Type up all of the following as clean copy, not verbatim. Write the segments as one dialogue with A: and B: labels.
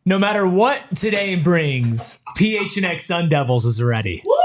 A: No matter what today brings, PHNX Sun Devils is ready.
B: Woo!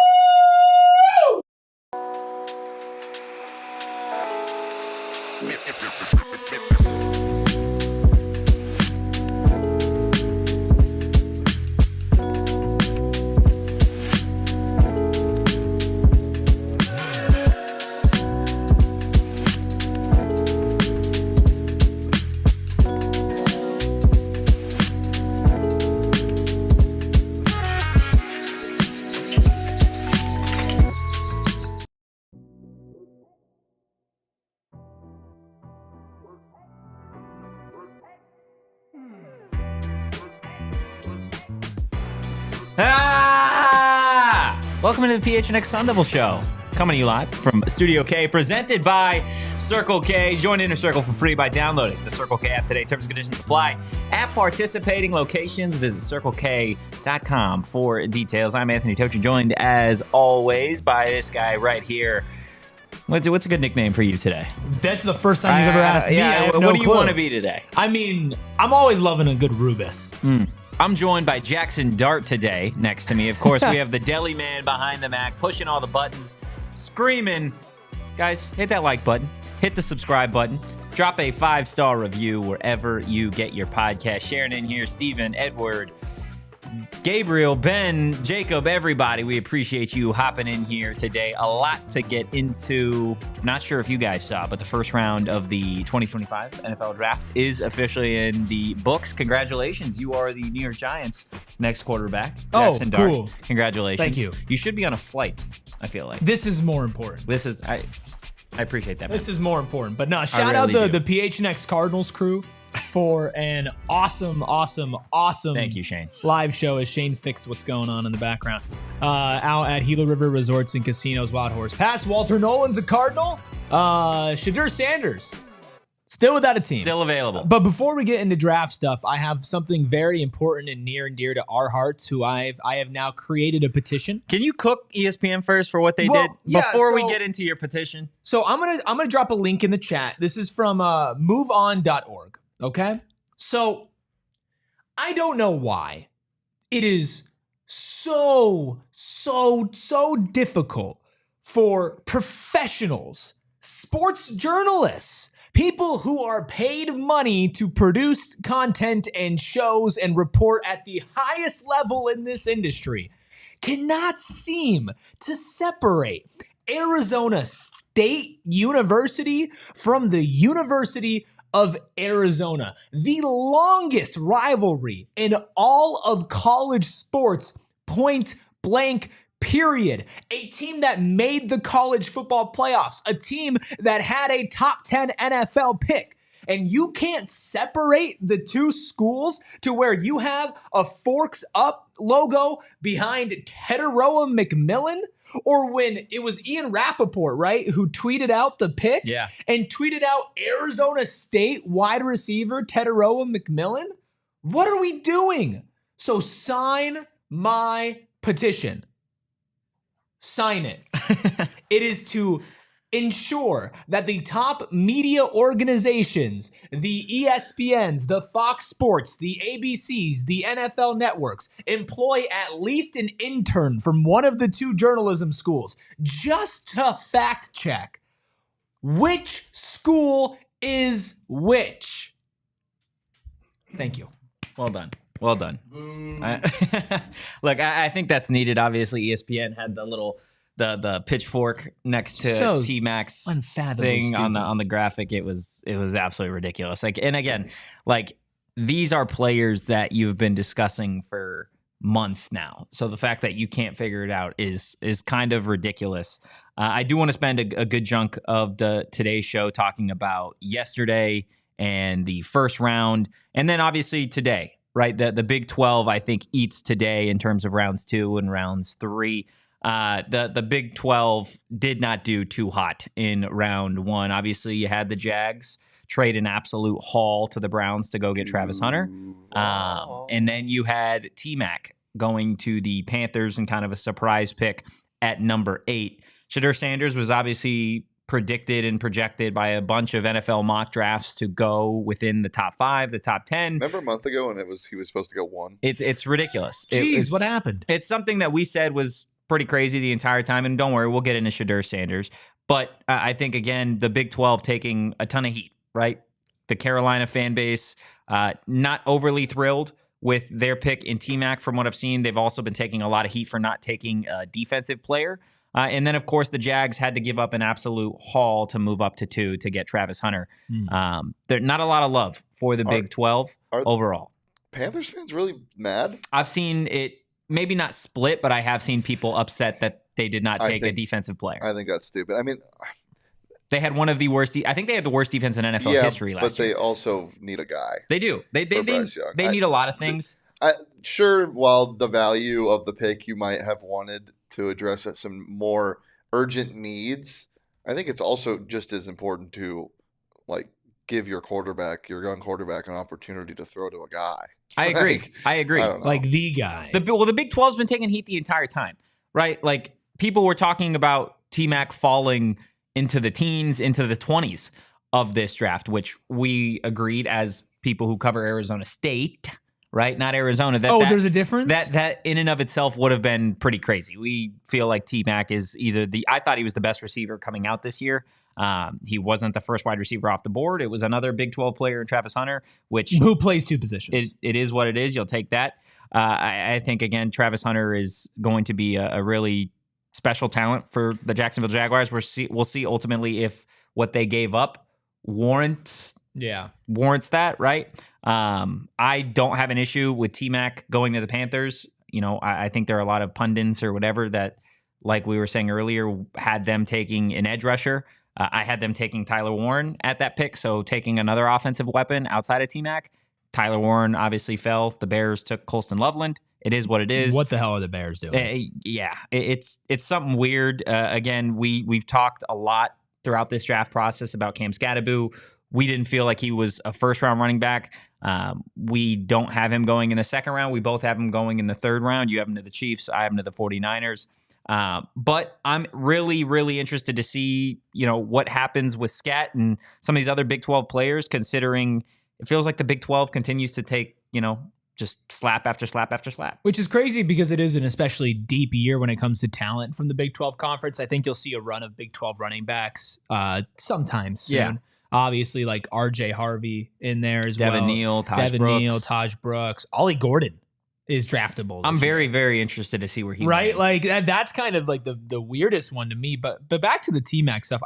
C: Welcome to the PHNX Sun Devils show. Coming to you live from Studio K, presented by Circle K. Join Inner Circle for free by downloading the Circle K app today. Terms and conditions apply. At participating locations, visit CircleK.com for details. I'm Anthony Totri, joined as always by this guy right here. What's a good nickname for you today?
A: That's the first time you've ever asked me. I have
C: what
A: no
C: do you
A: clue.
C: want to be today?
A: I mean, I'm always loving a good Rubus.
C: I'm joined by Jackson Dart today next to me. Of course, we have the deli man behind the Mac, pushing all the buttons, screaming. Guys, hit that like button. Hit the subscribe button. Drop a 5-star review wherever you get your podcast. Sharon in here, Steven, Edward, Gabriel, Ben, Jacob, everybody. We appreciate you hopping in here today. A lot to get into. Not sure if you guys saw, but the first round of the 2025 NFL Draft is officially in the books. Congratulations. You are the New York Giants' next quarterback. Jackson Dart.
A: Cool.
C: Congratulations.
A: Thank you.
C: You should be on a flight, I feel like.
A: This is more important.
C: I appreciate that.
A: This is more important. But no, shout out
C: really
A: the PHNX Cardinals crew for an awesome
C: Thank you, Shane.
A: live show as Shane fixed what's going on in the background. Out at Gila River Resorts and Casinos, Wild Horse Pass. Walter Nolan's a Cardinal. Shedeur Sanders, still without a team.
C: Still available.
A: But before we get into draft stuff, I have something very important and near and dear to our hearts. I have now created a petition.
C: Can you cook ESPN first for what they did before we get into your petition?
A: So I'm gonna drop a link in the chat. This is from moveon.org. Okay? So I don't know why it is so difficult for professionals, sports journalists, people who are paid money to produce content and shows and report at the highest level in this industry, cannot seem to separate Arizona State University from the University of Arizona, the longest rivalry in all of college sports, point blank, period. A team that made the college football playoffs, a team that had a top 10 NFL pick. And you can't separate the two schools to where you have a Forks Up logo behind Tetairoa McMillan, or when it was Ian Rappaport, right, who tweeted out the pick and tweeted out Arizona State wide receiver Tetairoa McMillan. What are we doing? So sign my petition. Sign it. It is to ensure that the top media organizations, the ESPNs, the Fox Sports, the ABCs, the NFL networks, employ at least an intern from one of the two journalism schools just to fact check which school is which. Thank you.
C: Well done. Well done. Look, I think that's needed. Obviously, ESPN had the pitchfork next to T-Mac's thing on the graphic. It was absolutely ridiculous. And again, these are players that you've been discussing for months now. So the fact that you can't figure it out is kind of ridiculous. I do want to spend a good chunk of today's show talking about yesterday and the first round, and then obviously today, right? The Big 12, I think, eats today in terms of rounds 2 and rounds 3. The Big 12 did not do too hot in round 1. Obviously, you had the Jags trade an absolute haul to the Browns to go get Travis Hunter. And then you had T-Mac going to the Panthers and kind of a surprise pick at number 8. Shedeur Sanders was obviously predicted and projected by a bunch of NFL mock drafts to go within the top 5, the top 10.
B: Remember a month ago when he was supposed to go 1?
C: It's ridiculous.
A: Jeez, what happened?
C: It's something that we said was pretty crazy the entire time. And don't worry, we'll get into Shedeur Sanders. But I think, again, the Big 12 taking a ton of heat, right? The Carolina fan base, not overly thrilled with their pick in T-Mac from what I've seen. They've also been taking a lot of heat for not taking a defensive player. And then, of course, the Jags had to give up an absolute haul to move up to 2 to get Travis Hunter. There's not a lot of love for the Big 12 overall.
B: Panthers fans really mad?
C: I've seen it maybe not split, but I have seen people upset that they did not take a defensive player.
B: I think that's stupid. I mean,
C: they had one of the worst. I think they had the worst defense in NFL history last year.
B: But they also need a guy.
C: They do. They need a lot of things.
B: Sure, while the value of the pick you might have wanted to address some more urgent needs, I think it's also just as important to give your young quarterback, an opportunity to throw to a guy.
C: I agree. I agree.
A: Like the guy.
C: The Big 12's been taking heat the entire time, right? Like people were talking about T-Mac falling into the teens, into the 20s of this draft, which we agreed as people who cover Arizona State. Right, not Arizona.
A: There's a difference?
C: That in and of itself would have been pretty crazy. We feel like T-Mac is I thought he was the best receiver coming out this year. He wasn't the first wide receiver off the board. It was another Big 12 player in Travis Hunter, who
A: plays 2 positions.
C: It is what it is. You'll take that. I think, again, Travis Hunter is going to be a really special talent for the Jacksonville Jaguars. We'll see ultimately if what they gave up warrants that, right? I don't have an issue with T-Mac going to the Panthers. I think there are a lot of pundits or whatever that, like we were saying earlier, had them taking an edge rusher. I had them taking Tyler Warren at that pick, so taking another offensive weapon outside of T-Mac. Tyler Warren obviously fell. The Bears took Colston Loveland. It is what it is.
A: What the hell are the Bears doing?
C: It's something weird. Again, we've talked a lot throughout this draft process about Cam Skattebo. We didn't feel like he was a first-round running back. We don't have him going in the second round. We both have him going in the third round. You have him to the Chiefs. I have him to the 49ers. But I'm really, really interested to see, what happens with Scat and some of these other Big 12 players, considering it feels like the Big 12 continues to take, just slap after slap after slap.
A: Which is crazy because it is an especially deep year when it comes to talent from the Big 12 conference. I think you'll see a run of Big 12 running backs sometime soon. Yeah. Obviously, like R.J. Harvey in there as
C: Devin
A: well.
C: Neal,
A: Taj Brooks. Ollie Gordon is draftable.
C: I'm very, very interested to see where he
A: lands.
C: Like
A: that's kind of like the weirdest one to me. But back to the T-Mac stuff.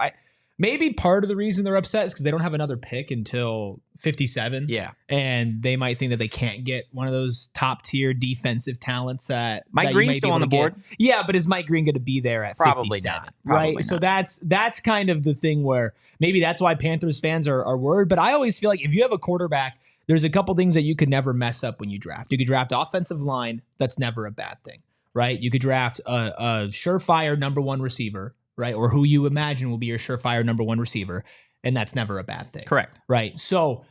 A: Maybe part of the reason they're upset is because they don't have another pick until 57.
C: Yeah.
A: And they might think that they can't get one of those top tier defensive talents that
C: Mike Green's still on the board.
A: Yeah, but is Mike Green going to be there at 57? Right. So that's kind of the thing where maybe that's why Panthers fans are worried. But I always feel like if you have a quarterback, there's a couple things that you could never mess up when you draft. You could draft offensive line. That's never a bad thing. Right. You could draft a surefire number 1 receiver. Right, or who you imagine will be your surefire number 1 receiver, and that's never a bad thing.
C: Correct.
A: Right. So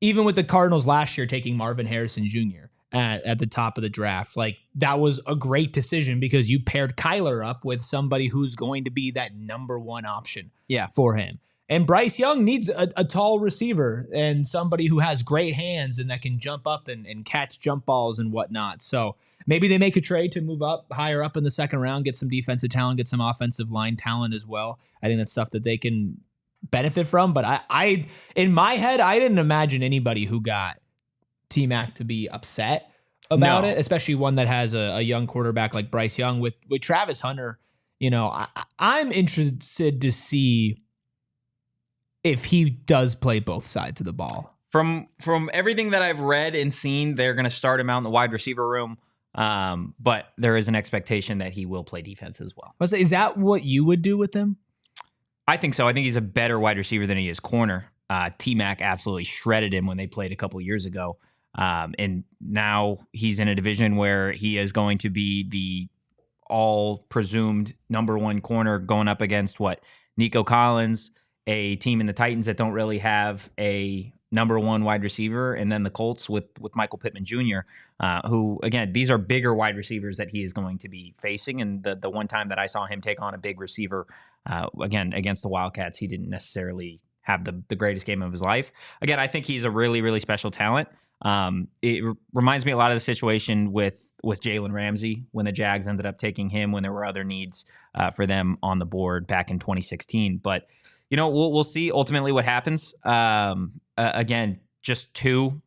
A: even with the Cardinals last year taking Marvin Harrison Jr. at the top of the draft, that was a great decision because you paired Kyler up with somebody who's going to be that number 1 option for him. And Bryce Young needs a tall receiver and somebody who has great hands and that can jump up and catch jump balls and whatnot. So maybe they make a trade to move up higher up in the second round, get some defensive talent, get some offensive line talent as well. I think that's stuff that they can benefit from. But I in my head, I didn't imagine anybody who got T-Mac to be upset about it, especially one that has a young quarterback like Bryce Young. With Travis Hunter, I'm interested to see if he does play both sides of the ball.
C: From everything that I've read and seen, they're going to start him out in the wide receiver room. But there is an expectation that he will play defense as well.
A: Is that what you would do with him?
C: I think so. I think he's a better wide receiver than he is corner. T-Mac absolutely shredded him when they played a couple years ago. And now he's in a division where he is going to be the all presumed number 1 corner going up against Nico Collins, a team in the Titans that don't really have a number one wide receiver, and then the Colts with Michael Pittman Jr., who, again, these are bigger wide receivers that he is going to be facing. And the one time that I saw him take on a big receiver, again, against the Wildcats, he didn't necessarily have the greatest game of his life. Again, I think he's a really, really special talent. It reminds me a lot of the situation with Jalen Ramsey when the Jags ended up taking him when there were other needs for them on the board back in 2016. But, we'll see ultimately what happens. Again, just two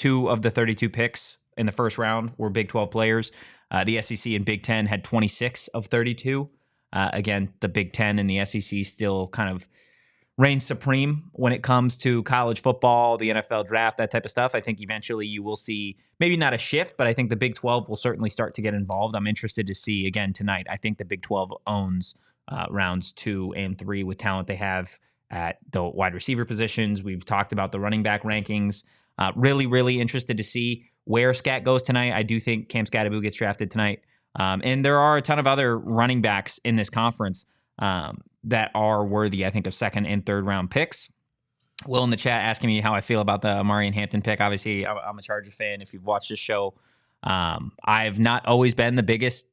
C: of the 32 picks in the first round were Big 12 players. The SEC and Big 10 had 26 of 32. Again, the Big 10 and the SEC still kind of reigns supreme when it comes to college football, the NFL draft, that type of stuff. I think eventually you will see maybe not a shift, but I think the Big 12 will certainly start to get involved. I'm interested to see, again, tonight. I think the Big 12 owns rounds 2 and 3 with talent they have at the wide receiver positions. We've talked about the running back rankings. Really, really interested to see where Scat goes tonight. I do think Cam Skattebo gets drafted tonight. And there are a ton of other running backs in this conference that are worthy, I think, of second and third round picks. Will in the chat asking me how I feel about the Omarion Hampton pick. Obviously, I'm a Chargers fan. If you've watched this show, I've not always been the biggest,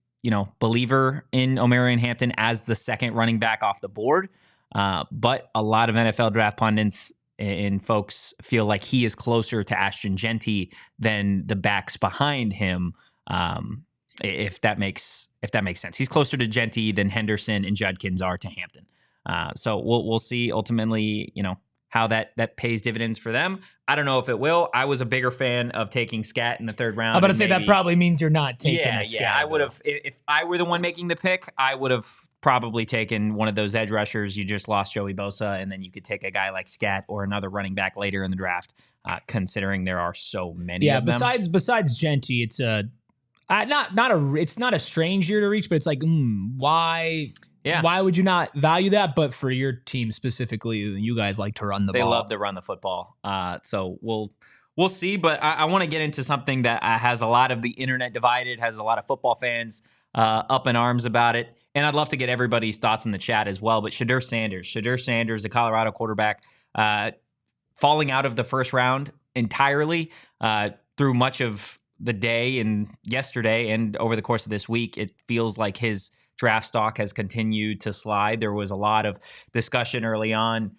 C: believer in Omarion Hampton as the second running back off the board. But a lot of NFL draft pundits and folks feel like he is closer to Ashton Genty than the backs behind him. If that makes sense. He's closer to Genty than Henderson and Judkins are to Hampton. So we'll see ultimately, how that pays dividends for them. I don't know if it will. I was a bigger fan of taking Scat in the third round.
A: I'm about to say that probably means you're not taking Scat.
C: Yeah, I would have, if I were the one making the pick, I would have probably taken one of those edge rushers. You just lost Joey Bosa, and then you could take a guy like Scat or another running back later in the draft, considering there are so many of them.
A: Besides Genty, it's it's not a strange year to reach, but it's like, why? Yeah. Why would you not value that? But for your team specifically, you guys like to run the ball.
C: They love to run the football. So we'll see. But I want to get into something that has a lot of the internet divided, has a lot of football fans up in arms about it. And I'd love to get everybody's thoughts in the chat as well. But Shedeur Sanders, the Colorado quarterback, falling out of the first round entirely through much of the day and yesterday and over the course of this week. It feels like his draft stock has continued to slide. There was a lot of discussion early on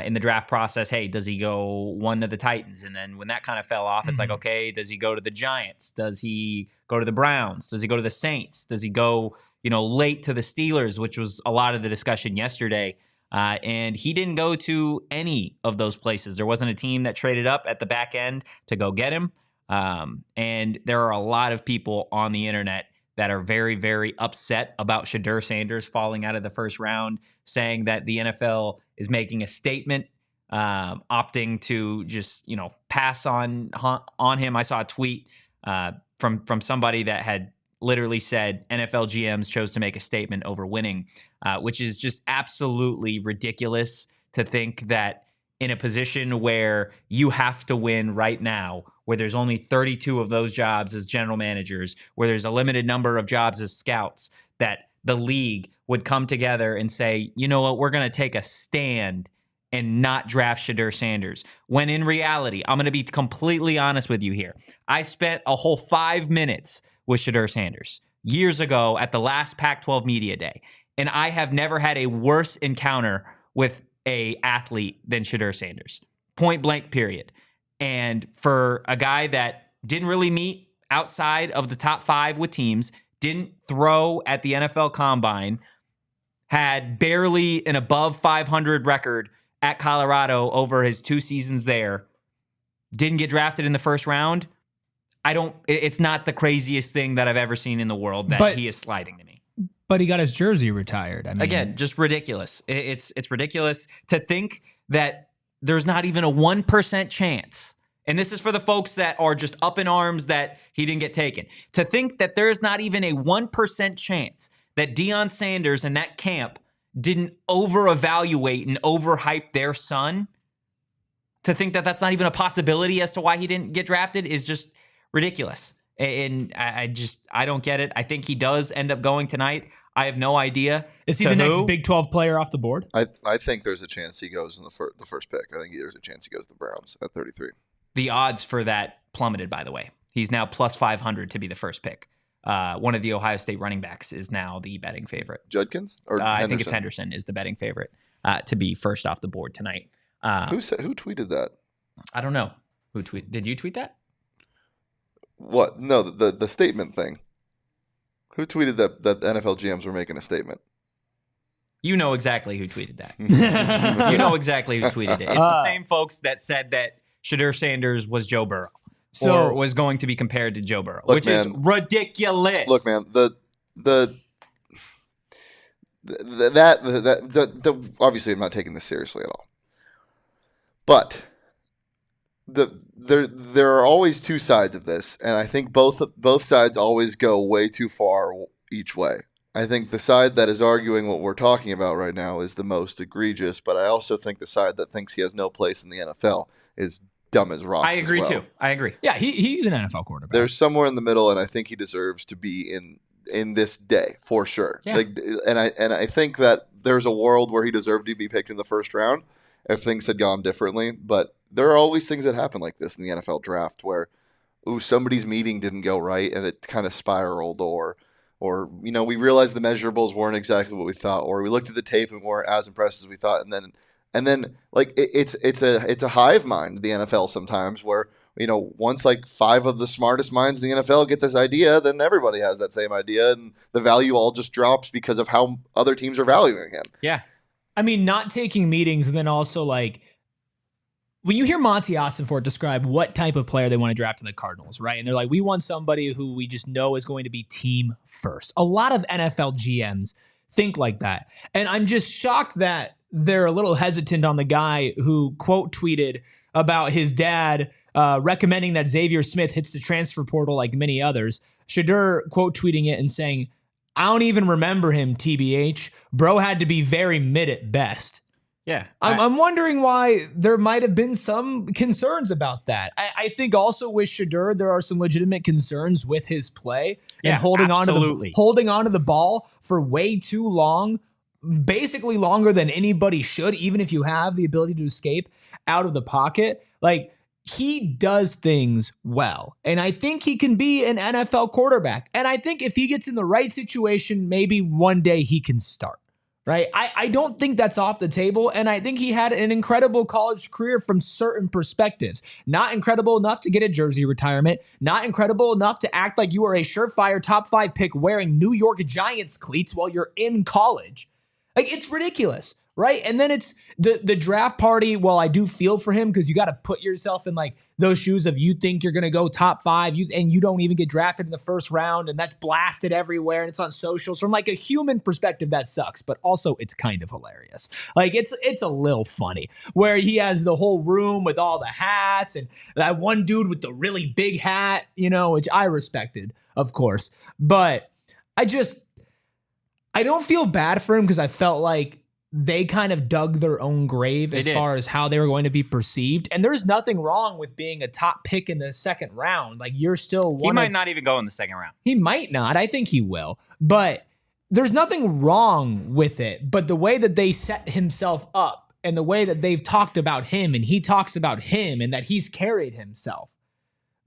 C: in the draft process. Hey, does he go one to the Titans? And then when that kind of fell off, it's like, okay, does he go to the Giants? Does he go to the Browns? Does he go to the Saints? Does he go, late to the Steelers, which was a lot of the discussion yesterday. And he didn't go to any of those places. There wasn't a team that traded up at the back end to go get him. And there are a lot of people on the internet that are very, very upset about Shedeur Sanders falling out of the first round, saying that the NFL is making a statement, opting to just, pass on him. I saw a tweet from somebody that had literally said NFL GMs chose to make a statement over winning, which is just absolutely ridiculous to think that in a position where you have to win right now, where there's only 32 of those jobs as general managers, where there's a limited number of jobs as scouts, that the league would come together and say, you know what, we're going to take a stand and not draft Shedeur Sanders. When in reality, I'm going to be completely honest with you here. I spent a whole 5 minutes with Shedeur Sanders years ago at the last Pac-12 Media Day, and I have never had a worse encounter with a athlete than Shedeur Sanders. Point blank, period. And for a guy that didn't really meet outside of the top 5 with teams, didn't throw at the NFL Combine, had barely an above 500 record at Colorado over his 2 seasons there, didn't get drafted in the first round, it's not the craziest thing that I've ever seen in the world that he is sliding to me.
A: But he got his jersey retired. I mean,
C: again, just ridiculous. It's ridiculous to think that there's not even a 1% chance. And this is for the folks that are just up in arms that he didn't get taken. To think that there is not even a 1% chance that Deion Sanders and that camp didn't over-evaluate and overhype their son, to think that that's not even a possibility as to why he didn't get drafted is just ridiculous. And I don't get it. I think he does end up going tonight. I have no idea.
A: Is he the next Big 12 player off the board?
B: I think there's a chance he goes in the first pick. I think there's a chance he goes to the Browns at 33.
C: The odds for that plummeted, by the way. He's now plus 500 to be the first pick. One of the Ohio State running backs is now the betting favorite.
B: Judkins? Or
C: I think it's Henderson is the betting favorite to be first off the board tonight.
B: Who tweeted that?
C: I don't know. Did you tweet that?
B: What? No, the statement thing. Who tweeted that NFL GMs were making a statement?
C: You know exactly who tweeted that. You know exactly who tweeted it. It's the same folks that said that Shedeur Sanders was Joe Burrow. Or was going to be compared to Joe Burrow, which is ridiculous.
B: Look, man, obviously I'm not taking this seriously at all. But there are always two sides of this, and I think both sides always go way too far each way. I think the side that is arguing what we're talking about right now is the most egregious, but I also think the side that thinks he has no place in the NFL is dumb as rocks.
C: I agree too. I agree.
A: Yeah, he's an NFL quarterback.
B: There's somewhere in the middle, and I think he deserves to be in this day for sure.
A: Yeah.
B: And I think that there's a world where he deserved to be picked in the first round if things had gone differently. But there are always things that happen like this in the NFL draft where somebody's meeting didn't go right and it kind of spiraled, or we realized the measurables weren't exactly what we thought, or we looked at the tape and weren't as impressed as we thought, and then like it's a hive mind, the NFL sometimes, where once like 5 of the smartest minds in the NFL get this idea, then everybody has that same idea, and the value all just drops because of how other teams are valuing him.
C: Yeah,
A: I mean, not taking meetings, and then also like when you hear Monty Ossenfort describe what type of player they want to draft in the Cardinals, right? And they're like, we want somebody who we just know is going to be team first. A lot of NFL GMs think like that, and I'm just shocked that they're a little hesitant on the guy who quote tweeted about his dad recommending that Xavier Smith hits the transfer portal like many others. Shedeur quote tweeting it and saying, I don't even remember him, TBH. Bro had to be very mid at best.
C: Yeah.
A: I'm wondering why there might have been some concerns about that. I think also with Shedeur, there are some legitimate concerns with his play and holding on to the ball for way too long. Basically longer than anybody should, even if you have the ability to escape out of the pocket. Like, he does things well, and I think he can be an NFL quarterback. And I think if he gets in the right situation, maybe one day he can start, right? I don't think that's off the table, and I think he had an incredible college career from certain perspectives. Not incredible enough to get a jersey retirement, not incredible enough to act like you are a surefire top 5 pick wearing New York Giants cleats while you're in college. Like, it's ridiculous, right? And then it's the draft party. Well, I do feel for him because you got to put yourself in like those shoes of you think you're going to go top 5 and you don't even get drafted in the first round, and that's blasted everywhere and it's on socials. From like a human perspective, that sucks, but also it's kind of hilarious. Like it's a little funny where he has the whole room with all the hats and that one dude with the really big hat, which I respected, of course, but I don't feel bad for him because I felt like they kind of dug their own grave as far as how they were going to be perceived. And there's nothing wrong with being a top pick in the second round. Like, you're still one.
C: He might not even go in the second round.
A: He might not. I think he will. But there's nothing wrong with it. But the way that they set himself up and the way that they've talked about him and he talks about him and that he's carried himself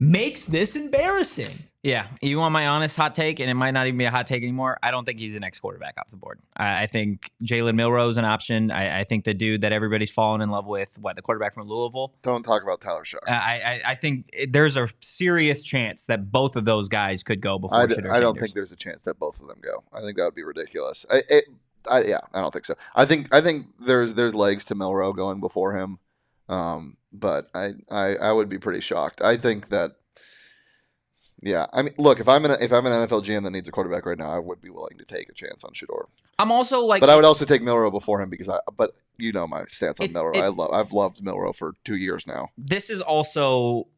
A: makes this embarrassing.
C: Yeah, you want my honest hot take, and it might not even be a hot take anymore. I don't think he's the next quarterback off the board. I think Jalen Milroe is an option. I think the dude that everybody's fallen in love with, the quarterback from Louisville.
B: Don't talk about Tyler Shough.
C: I think there's a serious chance that both of those guys could go before Shedeur Sanders.
B: I don't think there's a chance that both of them go. I think that would be ridiculous. I don't think so. I think there's legs to Milroe going before him, but I would be pretty shocked. I think that. Yeah, I mean, look, if I'm an NFL GM that needs a quarterback right now, I would be willing to take a chance on Shedeur.
C: I'm also like,
B: but I would also take Milroe before him because but my stance on Milroe. I've loved Milroe for 2 years now.
C: This is also,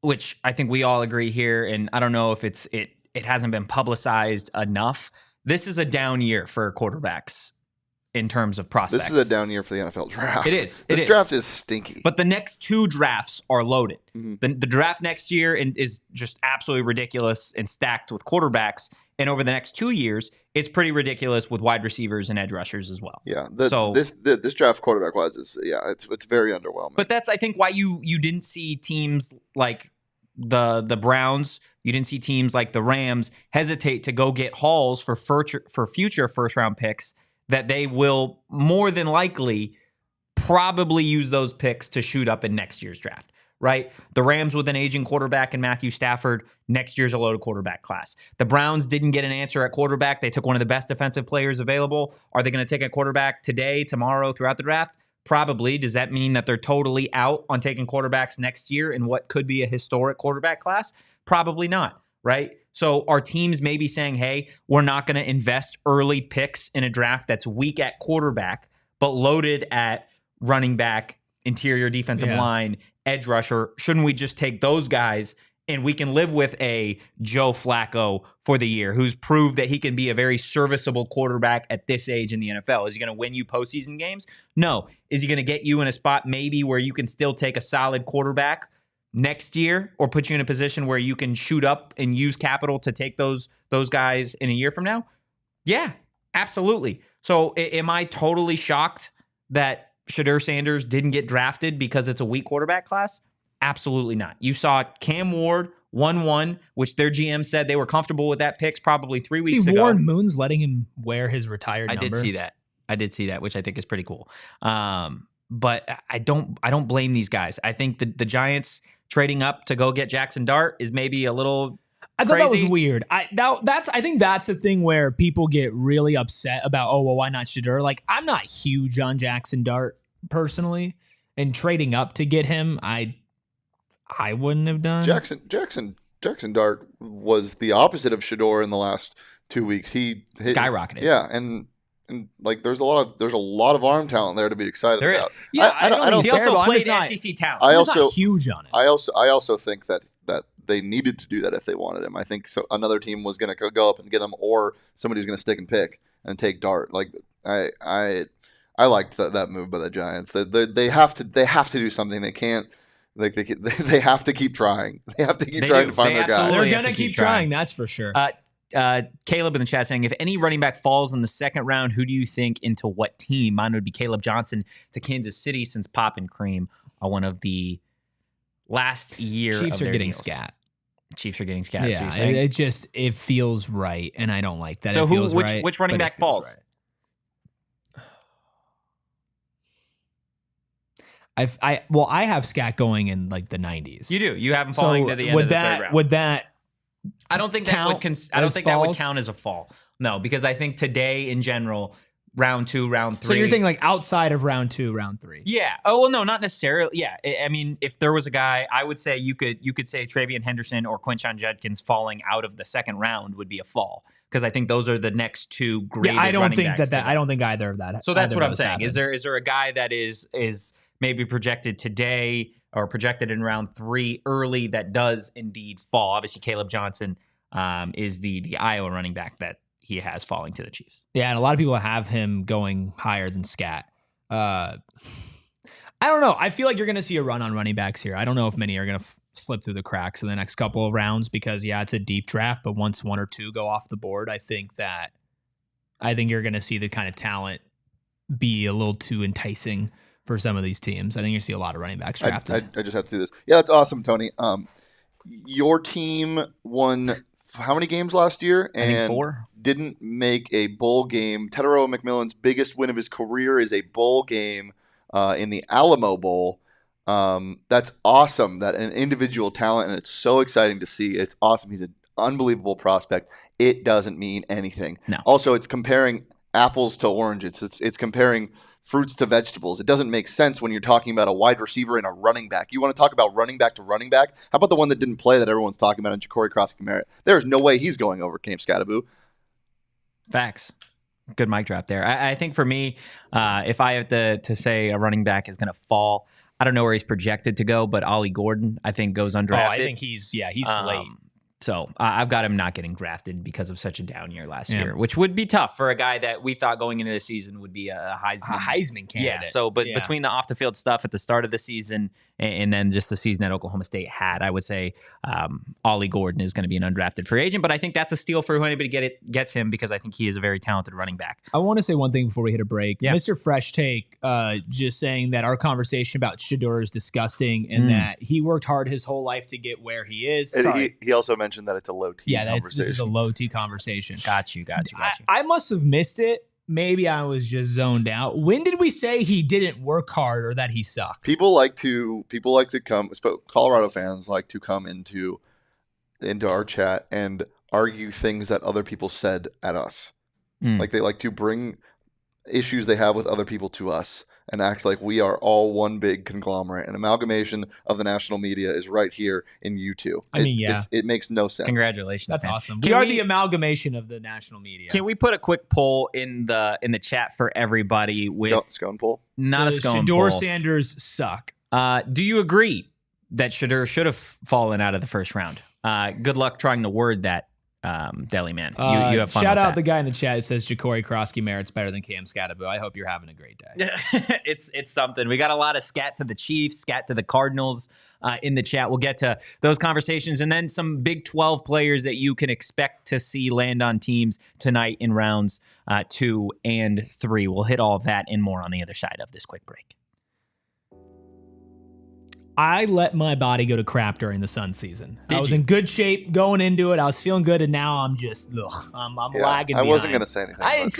C: which I think we all agree here, and I don't know if it hasn't been publicized enough. This is a down year for quarterbacks in terms of prospects.
B: This is a down year for the NFL draft.
C: It is.
B: This draft is stinky.
C: But the next 2 drafts are loaded. Mm-hmm. The draft next year is just absolutely ridiculous and stacked with quarterbacks. And over the next 2 years, it's pretty ridiculous with wide receivers and edge rushers as well.
B: Yeah. This draft quarterback wise is it's very underwhelming.
C: But that's I think why you didn't see teams like the Browns, you didn't see teams like the Rams hesitate to go get hauls for future first round picks that they will more than likely probably use those picks to shoot up in next year's draft, right? The Rams with an aging quarterback and Matthew Stafford, next year's a loaded quarterback class. The Browns didn't get an answer at quarterback. They took one of the best defensive players available. Are they going to take a quarterback today, tomorrow, throughout the draft? Probably. Does that mean that they're totally out on taking quarterbacks next year in what could be a historic quarterback class? Probably not, right? So are teams maybe saying, hey, we're not going to invest early picks in a draft that's weak at quarterback, but loaded at running back, interior defensive line, edge rusher? Shouldn't we just take those guys and we can live with a Joe Flacco for the year who's proved that he can be a very serviceable quarterback at this age in the NFL? Is he going to win you postseason games? No. Is he going to get you in a spot maybe where you can still take a solid quarterback next year or put you in a position where you can shoot up and use capital to take those guys in a year from now? Yeah, absolutely. So am I totally shocked that Shedeur Sanders didn't get drafted because it's a weak quarterback class? Absolutely not. You saw Cam Ward 1-1, which their GM said they were comfortable with that picks probably 3 weeks ago.
A: Warren Moon's letting him wear his retired number.
C: I did see that, which I think is pretty cool. But I don't blame these guys. I think the Giants trading up to go get Jackson Dart is maybe a little
A: I thought that was weird. I think that's the thing where people get really upset about, oh, well, why not Shedeur? Like, I'm not huge on Jackson Dart personally, and trading up to get him, I wouldn't have done.
B: Jackson Dart was the opposite of Shedeur in the last 2 weeks. He
C: skyrocketed.
B: Yeah, and like there's a lot of arm talent there to be excited about.
C: Is. Yeah,
B: I don't.
C: He also played SEC talent.
B: I'm
A: not huge on it.
B: I also think that they needed to do that if they wanted him. I think so. Another team was going to go up and get him, or somebody was going to stick and pick and take Dart. Like I liked that move by the Giants. They have to do something. They can't. Like they have to keep trying. They have to keep trying to find their guy.
A: They're gonna keep trying. That's for sure.
C: Caleb in the chat saying, if any running back falls in the second round, who do you think into what team? Mine would be Caleb Johnson to Kansas City, since Pop and Cream are one of the last year.
A: Chiefs
C: of
A: are getting
C: deals.
A: scat.
C: Chiefs are getting scat.
A: Yeah,
C: so
A: it feels right, and I don't like that.
C: So which running back falls?
A: Right. I have Scat going in like the 90s.
C: You do. You have him falling to the end of the third round.
A: Would that?
C: I don't think that would count as a fall. No, because I think today in general, round 2, round 3.
A: So you're thinking like outside of round 2, round 3.
C: Yeah. Oh well, no, not necessarily. Yeah. I mean, if there was a guy, I would say you could say Travion Henderson or Quinshon Judkins falling out of the second round would be a fall, because I think those are the next two graded.
A: Yeah, I don't think I don't think either of that.
C: So that's what I'm saying. Happen. Is there a guy that is maybe projected today or projected in round 3 early that does indeed fall? Obviously, Caleb Johnson is the Iowa running back that he has falling to the Chiefs.
A: Yeah, and a lot of people have him going higher than Scat. I don't know. I feel like you're going to see a run on running backs here. I don't know if many are going to slip through the cracks in the next couple of rounds because, yeah, it's a deep draft, but once 1 or 2 go off the board, I think you're going to see the kind of talent be a little too enticing for some of these teams. I think you see a lot of running backs drafted.
B: I just have to do this. Yeah, that's awesome, Tony. Your team won how many games last year?
C: I think 4.
B: Didn't make a bowl game. Tetairoa McMillan's biggest win of his career is a bowl game in the Alamo Bowl. That's awesome. That an individual talent, and it's so exciting to see. It's awesome. He's an unbelievable prospect. It doesn't mean anything.
C: No.
B: Also, it's comparing apples to oranges. It's comparing fruits to vegetables. It doesn't make sense when you're talking about a wide receiver and a running back. You want to talk about running back to running back? How about the one that didn't play that everyone's talking about in Ja'Cory Cross-Kamara? There's no way he's going over Cam Skattebo.
C: Facts. Good mic drop there. I think for me, if I have to say a running back is going to fall, I don't know where he's projected to go, but Ollie Gordon, I think, goes undrafted.
A: Oh, I think he's late.
C: So I've got him not getting drafted because of such a down year last year, which would be tough for a guy that we thought going into the season would be a Heisman candidate.
A: Yeah.
C: So, between the off the field stuff at the start of the season and then just the season that Oklahoma State had, I would say Ollie Gordon is going to be an undrafted free agent. But I think that's a steal for who anybody gets him, because I think he is a very talented running back.
A: I want to say one thing before we hit a break. Yeah. Mr. Fresh Take just saying that our conversation about Shedeur is disgusting and that he worked hard his whole life to get where he is.
B: He also mentioned that it's a low T conversation.
A: This is a low T conversation.
C: Got you.
A: I must have missed it. Maybe I was just zoned out. When did we say he didn't work hard or that he sucked?
B: People like to come. Colorado fans like to come into our chat and argue things that other people said at us. Like they like to bring issues they have with other people to us and act like we are all one big conglomerate. An amalgamation of the national media is right here in you two. It makes no sense.
C: Congratulations.
A: That's awesome. We are the amalgamation of the national media.
C: Can we put a quick poll in the chat for everybody with
B: scone poll?
C: Not a scone poll.
A: Shedeur Sanders suck.
C: Do you agree that Shedeur should have fallen out of the first round? Good luck trying to word that. Deli Man, you have fun.
A: Shout out
C: that.
A: The guy in the chat who says Ja'Cory Kroski Merritt's better than Cam Skattebo. I hope you're having a great day.
C: It's something. We got a lot of scat to the Chiefs, scat to the Cardinals in the chat. We'll get to those conversations and then some Big 12 players that you can expect to see land on teams tonight in rounds 2 and 3. We'll hit all of that and more on the other side of this quick break.
A: I let my body go to crap during the Sun season. I was in good shape going into it. I was feeling good, and now I'm just I'm lagging behind.
B: I wasn't going to say anything.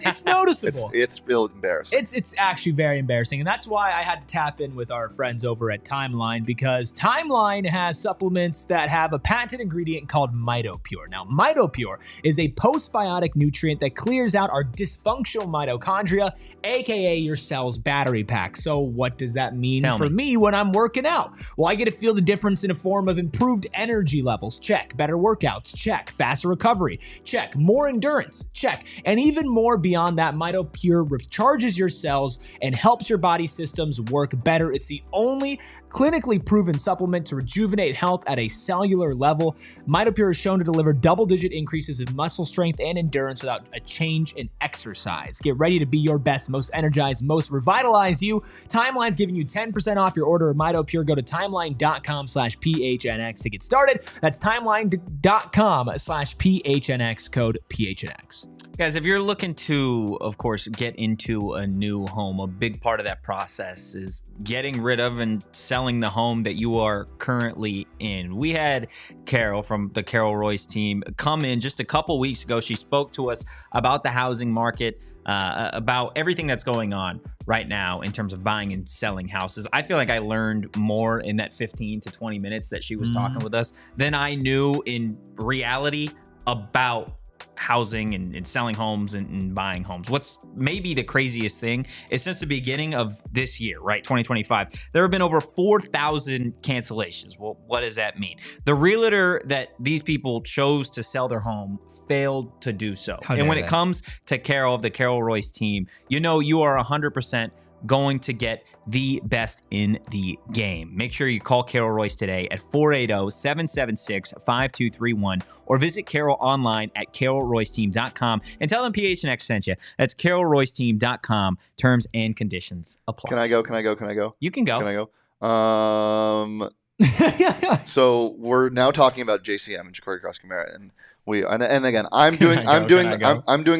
A: It's noticeable.
B: It's real embarrassing.
A: It's actually very embarrassing, and that's why I had to tap in with our friends over at Timeline, because Timeline has supplements that have a patented ingredient called MitoPure. Now, MitoPure is a postbiotic nutrient that clears out our dysfunctional mitochondria, aka your cell's battery pack. So what does that mean for me when I'm working out? Well, I get to feel the difference in a form of improved energy levels. Check. Better workouts. Check. Faster recovery. Check. More endurance. Check. And even more beyond that, MitoPure recharges your cells and helps your body systems work better. It's the only clinically proven supplement to rejuvenate health at a cellular level. MitoPure is shown to deliver double-digit increases in muscle strength and endurance without a change in exercise. Get ready to be your best, most energized, most revitalized you. Timeline's giving you 10% off your order of MitoPure. Go to timeline.com/PHNX to get started. That's timeline.com/PHNX, code PHNX.
C: Guys, if you're looking to, of course, get into a new home, a big part of that process is getting rid of and selling the home that you are currently in. We had Carol from the Carol Royse team come in just a couple weeks ago. She spoke to us about the housing market, about everything that's going on right now in terms of buying and selling houses. I feel like I learned more in that 15 to 20 minutes that she was talking with us than I knew in reality about housing and selling homes and buying homes. What's maybe the craziest thing is since the beginning of this year, right, 2025, there have been over 4,000 cancellations. Well, what does that mean? The realtor that these people chose to sell their home failed to do so. And when it comes to Carol of the Carol Royse team, you know you are 100% going to get the best in the game. Make sure you call Carol Royse today at 480-776-5231 or visit Carol online at carolroyseteam.com and tell them PHNX sent you. That's carolroyseteam.com. Terms and conditions apply.
B: Can I go?
C: You can go.
B: Can I go? So we're now talking about JCM and Ja'Cory Kroski Merritt, and again, I'm doing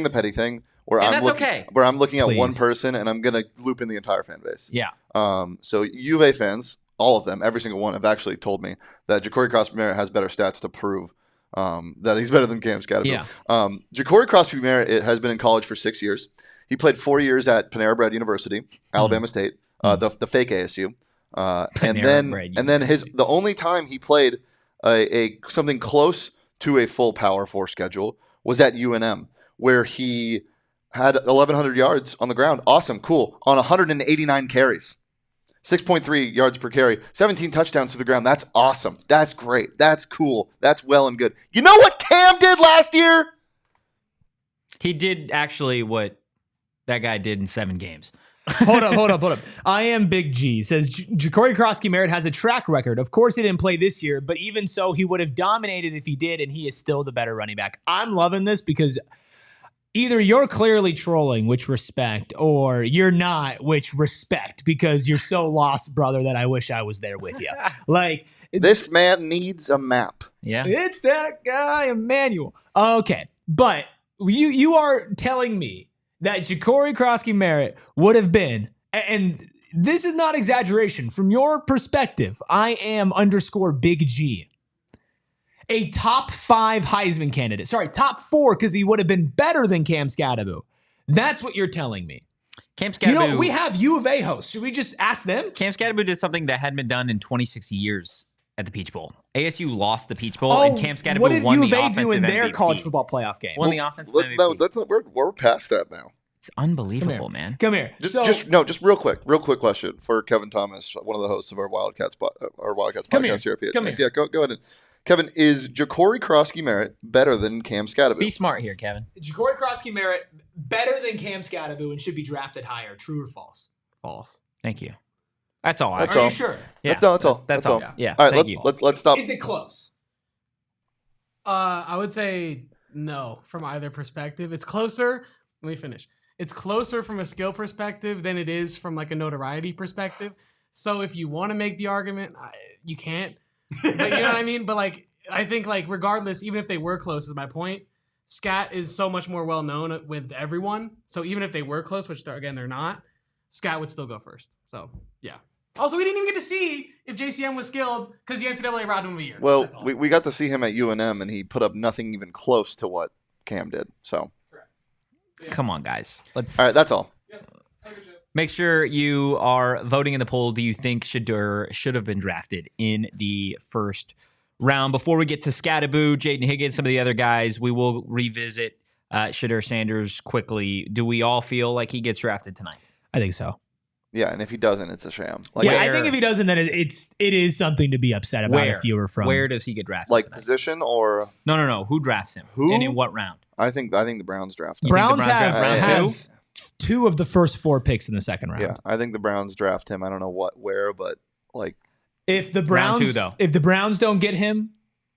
B: the petty thing. Where I'm looking at one person and I'm going to loop in the entire fan base.
C: Yeah.
B: So U of A fans, all of them, every single one, have actually told me that Ja'Cory Kroski Merritt has better stats to prove that he's better than Cam Skattebo.
C: Yeah.
B: Ja'Cory Kroski Merritt has been in college for 6 years. He played 4 years at Panera Bread University, Alabama State, the fake ASU. And then the only time he played a something close to a full Power 4 schedule was at UNM, where he had 1,100 yards on the ground. Awesome. Cool. On 189 carries. 6.3 yards per carry. 17 touchdowns to the ground. That's awesome. That's great. That's cool. That's well and good. You know what Cam did last year?
C: He did actually what that guy did in 7 games.
A: Hold up. I am Big G says Ja'Cory Krosky-Merritt has a track record. Of course, he didn't play this year, but even so, he would have dominated if he did, and he is still the better running back. I'm loving this because either you're clearly trolling, which respect, or you're not, which respect, because you're so lost, brother, that I wish I was there with you. Like,
B: this man needs a map.
C: Yeah.
A: It's that guy, Emmanuel. Okay, but you are telling me that Ja'Cory Krosky-Merritt would have been, and this is not exaggeration, from your perspective, I am _Big G, a top 5 Heisman candidate. Sorry, top 4, because he would have been better than Cam Skattebo. That's what you're telling me.
C: Cam Skattebo.
A: We have U of A hosts. Should we just ask them?
C: Cam Skattebo did something that hadn't been done in 26 years at the Peach Bowl. ASU lost the Peach Bowl, and Cam Skattebo won the offensive MVP.
A: What did U of A do in their college football playoff game?
C: Won the offensive MVP.
B: No, that's not, we're past that now.
C: It's unbelievable, man.
A: Come here.
B: Just real quick question for Kevin Thomas, one of the hosts of our Wildcats podcast here at PHNX. Yeah, go ahead. Kevin, is Ja'Cory Krosky-Merritt better than Cam Skattebo?
C: Be smart here, Kevin.
A: Ja'Cory Krosky-Merritt better than Cam Skattebo and should be drafted higher. True or false?
C: False. Thank you. That's all.
B: That's
A: Are
B: all.
A: you sure?
C: Yeah.
B: That's all.
C: That's all. Yeah.
B: All right, let's stop.
A: Is it close?
D: I would say no from either perspective. It's closer. Let me finish. It's closer from a skill perspective than it is from like a notoriety perspective. So if you want to make the argument, you can't. But you know what I mean? But like, I think like regardless, even if they were close, is my point. Scat is so much more well known with everyone. So even if they were close, which they're not, Scat would still go first. So yeah. Also, we didn't even get to see if JCM was skilled because the NCAA robbed him of a year.
B: Well, we got to see him at UNM, and he put up nothing even close to what Cam did. So,
C: Yeah. Come on, guys.
B: All right, that's all.
C: Make sure you are voting in the poll. Do you think Shedeur should have been drafted in the first round? Before we get to Skattebo, Jaden Higgins, some of the other guys, we will revisit Shedeur Sanders quickly. Do we all feel like he gets drafted tonight?
A: I think so.
B: Yeah, and if he doesn't, it's a sham.
A: I think if he doesn't, then it is something to be upset about. If you were from
C: where does he get drafted?
B: Like
C: tonight?
B: Position or
C: no? Who drafts him?
B: Who?
C: And in what round?
B: I think the Browns draft him.
A: Browns
C: draft
A: have 2 of the first 4 picks in the second round.
B: Yeah, I think the Browns draft him. I don't know where, but like
A: if the Browns
C: round 2, though.
A: If the Browns don't get him,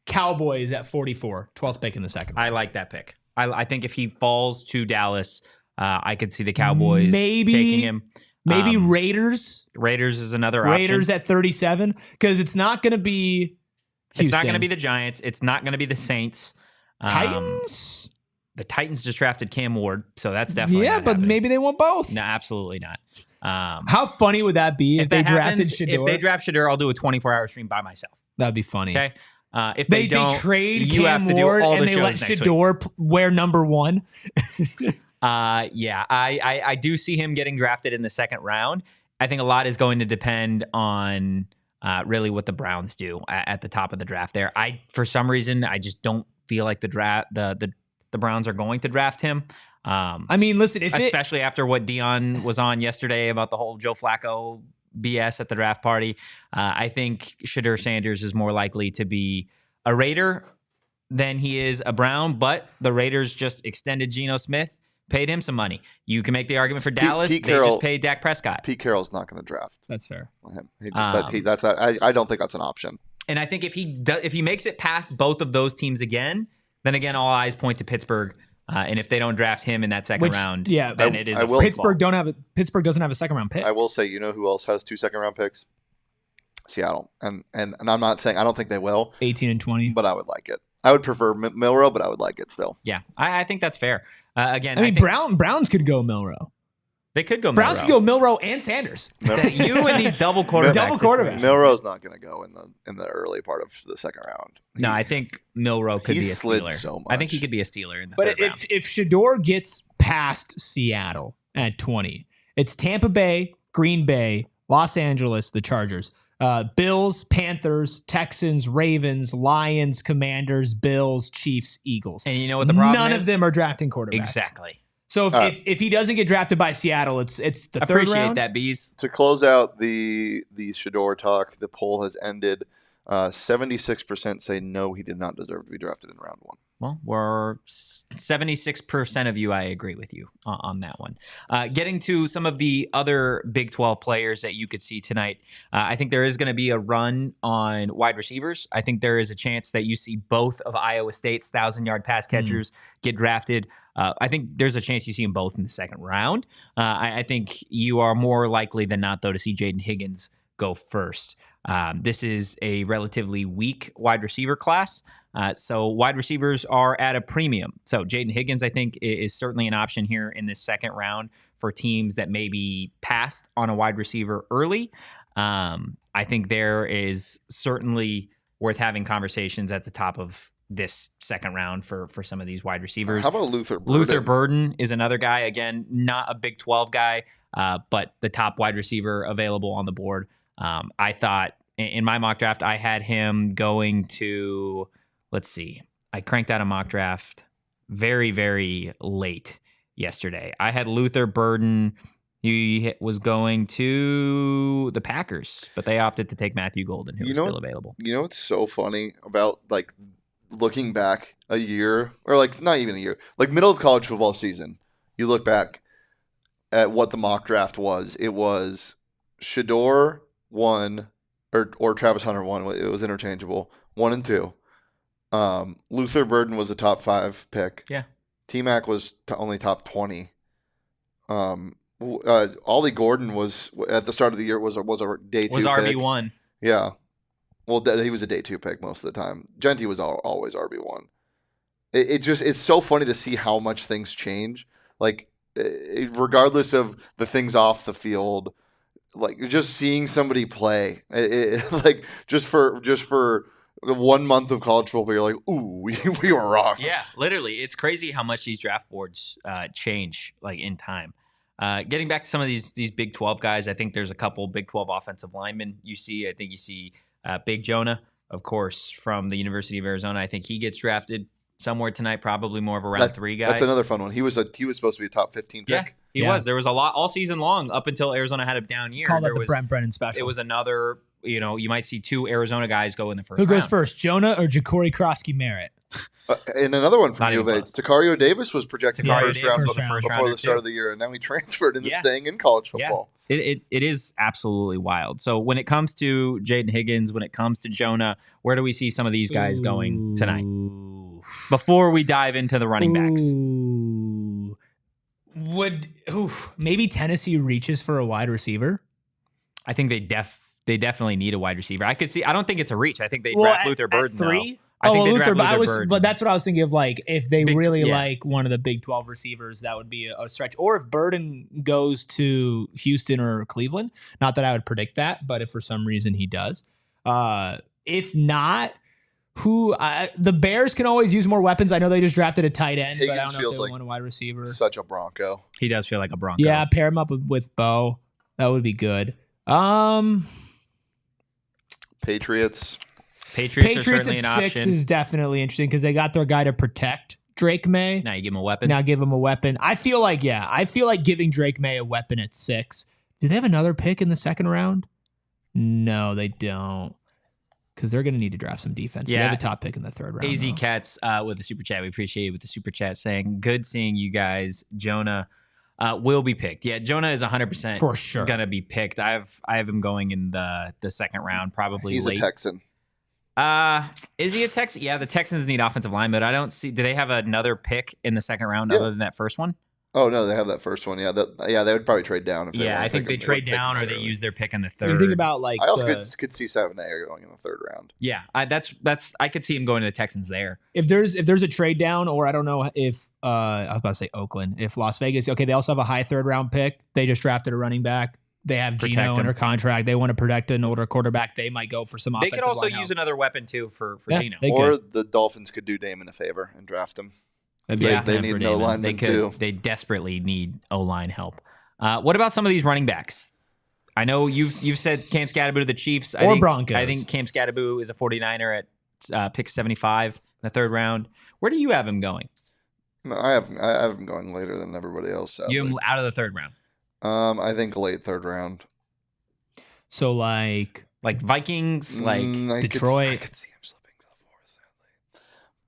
A: Cowboys at 44, 12th pick in the second round.
C: I like that pick. I think if he falls to Dallas, I could see the Cowboys taking him.
A: Maybe Raiders.
C: Raiders is another option.
A: Raiders at 37, because it's not going to be Houston.
C: It's not going to be the Giants. It's not going to be the Saints.
A: Titans?
C: The Titans just drafted Cam Ward, so that's definitely not
A: but
C: happening.
A: maybe they want both.
C: No, absolutely not.
A: How funny would that be if they drafted Shedeur?
C: If they draft Shedeur, I'll do a 24-hour stream by myself.
A: That'd be funny.
C: Okay. If they don't,
A: they trade
C: you
A: Cam
C: have to do
A: Ward
C: all the
A: and they let
C: shows next
A: Shedeur wear number 1.
C: I do see him getting drafted in the second round. I think a lot is going to depend on really what the Browns do at the top of the draft there. For some reason, I just don't feel like the Browns are going to draft him.
A: I mean, listen,
C: especially after what Dion was on yesterday about the whole Joe Flacco BS at the draft party. I think Shedeur Sanders is more likely to be a Raider than he is a Brown, but the Raiders just extended Geno Smith, paid him some money. You can make the argument for Dallas. They just paid Dak Prescott.
B: Pete Carroll's not going to draft.
A: That's fair.
B: Him. I don't think that's an option.
C: And I think if he makes it past both of those teams again, then again, all eyes point to Pittsburgh. And if they don't draft him in that second round, then it is a
A: Pittsburgh doesn't have a second round pick.
B: I will say, you know who else has 2 second round picks? Seattle. And I'm not saying I don't think they will.
A: 18 and 20.
B: But I would like it. I would prefer Milroe, but I would like it still.
C: Yeah, I think that's fair. Again,
A: I think Browns could go Milroe.
C: They could go
A: Browns
C: Milroe.
A: could go Milroe and Sanders.
C: You and these double quarterbacks.
B: Milroe's not going to go in the early part of the second round.
C: No, I think Milroe could be a
B: slid
C: Steeler.
B: So much.
C: I think he could be a Steeler in the
A: third
C: round.
A: If Shedeur gets past Seattle at 20, it's Tampa Bay, Green Bay, Los Angeles, the Chargers, Bills, Panthers, Texans, Ravens, Lions, Commanders, Bills, Chiefs, Eagles.
C: And you know what the problem is?
A: None of them are drafting quarterbacks.
C: Exactly.
A: So if he doesn't get drafted by Seattle, it's the third round.
C: Appreciate that, Bees.
B: To close out the Shedeur talk, the poll has ended. 76% say no, he did not deserve to be drafted in round 1.
C: Well, we're 76% of you. I agree with you on that one. Getting to some of the other Big 12 players that you could see tonight, I think there is going to be a run on wide receivers. I think there is a chance that you see both of Iowa State's 1,000-yard pass catchers get drafted. I think there's a chance you see them both in the second round. I think you are more likely than not, though, to see Jaden Higgins go first. This is a relatively weak wide receiver class. So wide receivers are at a premium. So Jaden Higgins, I think, is certainly an option here in this second round for teams that maybe passed on a wide receiver early. I think there is certainly worth having conversations at the top of this second round for some of these wide receivers.
B: How about Luther Burden?
C: Luther Burden is another guy. Again, not a Big 12 guy, but the top wide receiver available on the board. I thought in my mock draft, I had him going to... Let's see. I cranked out a mock draft very, very late yesterday. I had Luther Burden. He was going to the Packers, but they opted to take Matthew Golden, who was still available.
B: You know what's so funny about like looking back a year, or like not even a year, like middle of college football season, you look back at what the mock draft was. It was Shedeur 1 or Travis Hunter 1. It was interchangeable, 1 and 2. Luther Burden was a top 5 pick.
C: Yeah.
B: T-Mac was only top 20. Ollie Gordon was at the start of the year was a day 2
C: was
B: pick.
C: RB1.
B: Yeah. Well, he was a day 2 pick most of the time. Genty was always RB1. It's so funny to see how much things change. Like regardless of the things off the field, like just seeing somebody play, like just for 1 month of college football, you're like, ooh, we were wrong.
C: Yeah, literally. It's crazy how much these draft boards change like in time. Getting back to some of these Big 12 guys, I think there's a couple Big 12 offensive linemen you see. I think you see Big Jonah, of course, from the University of Arizona. I think he gets drafted somewhere tonight, probably more of a round 3 guy.
B: That's another fun one. He was supposed to be a top 15 pick.
C: Yeah, he was. There was a lot all season long up until Arizona had a down year.
A: Call that the Brent Brennan special.
C: It was another, you might see 2 Arizona guys go in the first
A: round. Who goes
C: round.
A: first, Jonah or Ja'Cory Krosky-Merritt?
B: And another one from U of A. Takario Davis was projected in the first round before the start of the year, and now he transferred into staying in college football.
C: Yeah. It is absolutely wild. So when it comes to Jaden Higgins, when it comes to Jonah, where do we see some of these guys going tonight? Before we dive into the running backs.
A: Maybe Tennessee reaches for a wide receiver?
C: I think they definitely need a wide receiver. I don't think it's a reach. I think they draft Luther Burden.
A: At 3?
C: I think they draft Luther Burden.
A: But that's what I was thinking of. Like, if they like one of the Big 12 receivers, that would be a stretch. Or if Burden goes to Houston or Cleveland, not that I would predict that, but if for some reason he does, if not, the Bears can always use more weapons. I know they just drafted a tight end,
B: Higgins
A: but I don't know if they
B: like
A: want a wide receiver.
B: Such a Bronco.
C: He does feel like a Bronco.
A: Yeah, pair him up with Bo. That would be good.
B: Patriots
C: are certainly an option.
A: 6 is definitely interesting because they got their guy to protect Drake May.
C: Now you give him a weapon.
A: I feel like giving Drake May a weapon at 6. Do they have another pick in the second round? No, they don't. Because they're going to need to draft some defense. Yeah. They have a top pick in the third round.
C: AZ Cats with the super chat. We appreciate it with the super chat saying, good seeing you guys. Jonah will be picked. Yeah, Jonah is 100%
A: for sure
C: going to be picked. I have him going in the second round, probably
B: He's
C: late.
B: A Texan.
C: Is he a Texan? Yeah, the Texans need offensive line, but I don't see. Do they have another pick in the second round other than that first one?
B: Oh no, they have that first one. Yeah, they would probably trade down. If
C: I think they trade down or they use their pick in the third.
A: You think about like
B: I also could see 7A going in the third round.
C: Yeah, that's I could see him going to the Texans there.
A: If there's a trade down, or I don't know if I was about to say Oakland, if Las Vegas, okay, they also have a high third round pick. They just drafted a running back. They have Geno under contract. They want to protect an older quarterback. They might go for some offensive
C: line. They could also use another weapon too for Geno.
B: Or the Dolphins could do Damon a favor and draft him. They need no linemen too.
C: They desperately need O-line help. What about some of these running backs? I know you've said Cam Skattebo to the Chiefs.
A: Broncos.
C: I think Cam Skattebo is a 49er at pick 75 in the third round. Where do you have him going?
B: I have him going later than everybody else. Sadly.
C: You have him out of the third round.
B: I think late third round.
A: So like
C: Like Vikings, like
A: Detroit.
B: I could see him slipping to the 4th, sadly.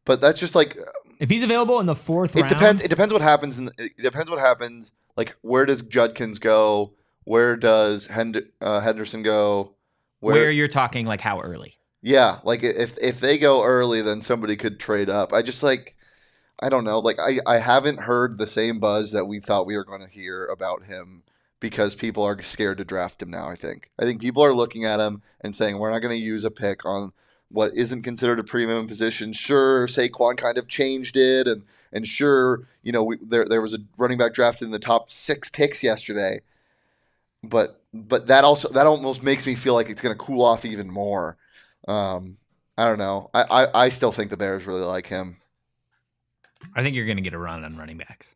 B: But that's just like
A: if he's available in the 4th round.
B: It depends what happens. It depends what happens. Like, where does Judkins go? Where does Henderson go?
C: Where you're talking like how early?
B: Yeah, like if they go early, then somebody could trade up. I just like, I don't know. Like I haven't heard the same buzz that we thought we were going to hear about him because people are scared to draft him now. I think people are looking at him and saying we're not going to use a pick on what isn't considered a premium position. Sure, Saquon kind of changed it, and sure, you know, there was a running back drafted in the top 6 picks yesterday, but that almost makes me feel like it's going to cool off even more. I don't know. I still think the Bears really like him.
C: I think you're going to get a run on running backs,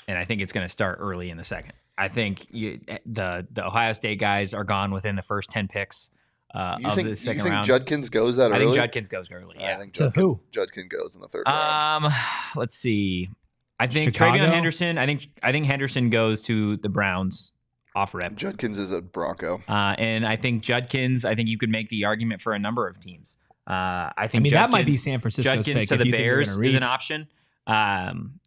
C: and I think it's going to start early in the second. I think the Ohio State guys are gone within the first 10 picks of the second round.
B: You think Judkins goes that early?
C: I think Judkins goes early, yeah.
B: I think
A: who?
B: Judkins goes in the 3rd round.
C: Let's see. I think
A: Chicago?
C: Travion Henderson. I think Henderson goes to the Browns off rip.
B: Judkins is a Bronco.
C: And I think Judkins, I think you could make the argument for a number of teams. I
A: mean,
C: Judkins,
A: that might be San Francisco's
C: Judkins
A: pick
C: to
A: if
C: the
A: you think they're
C: Bears
A: gonna reach.
C: is an option.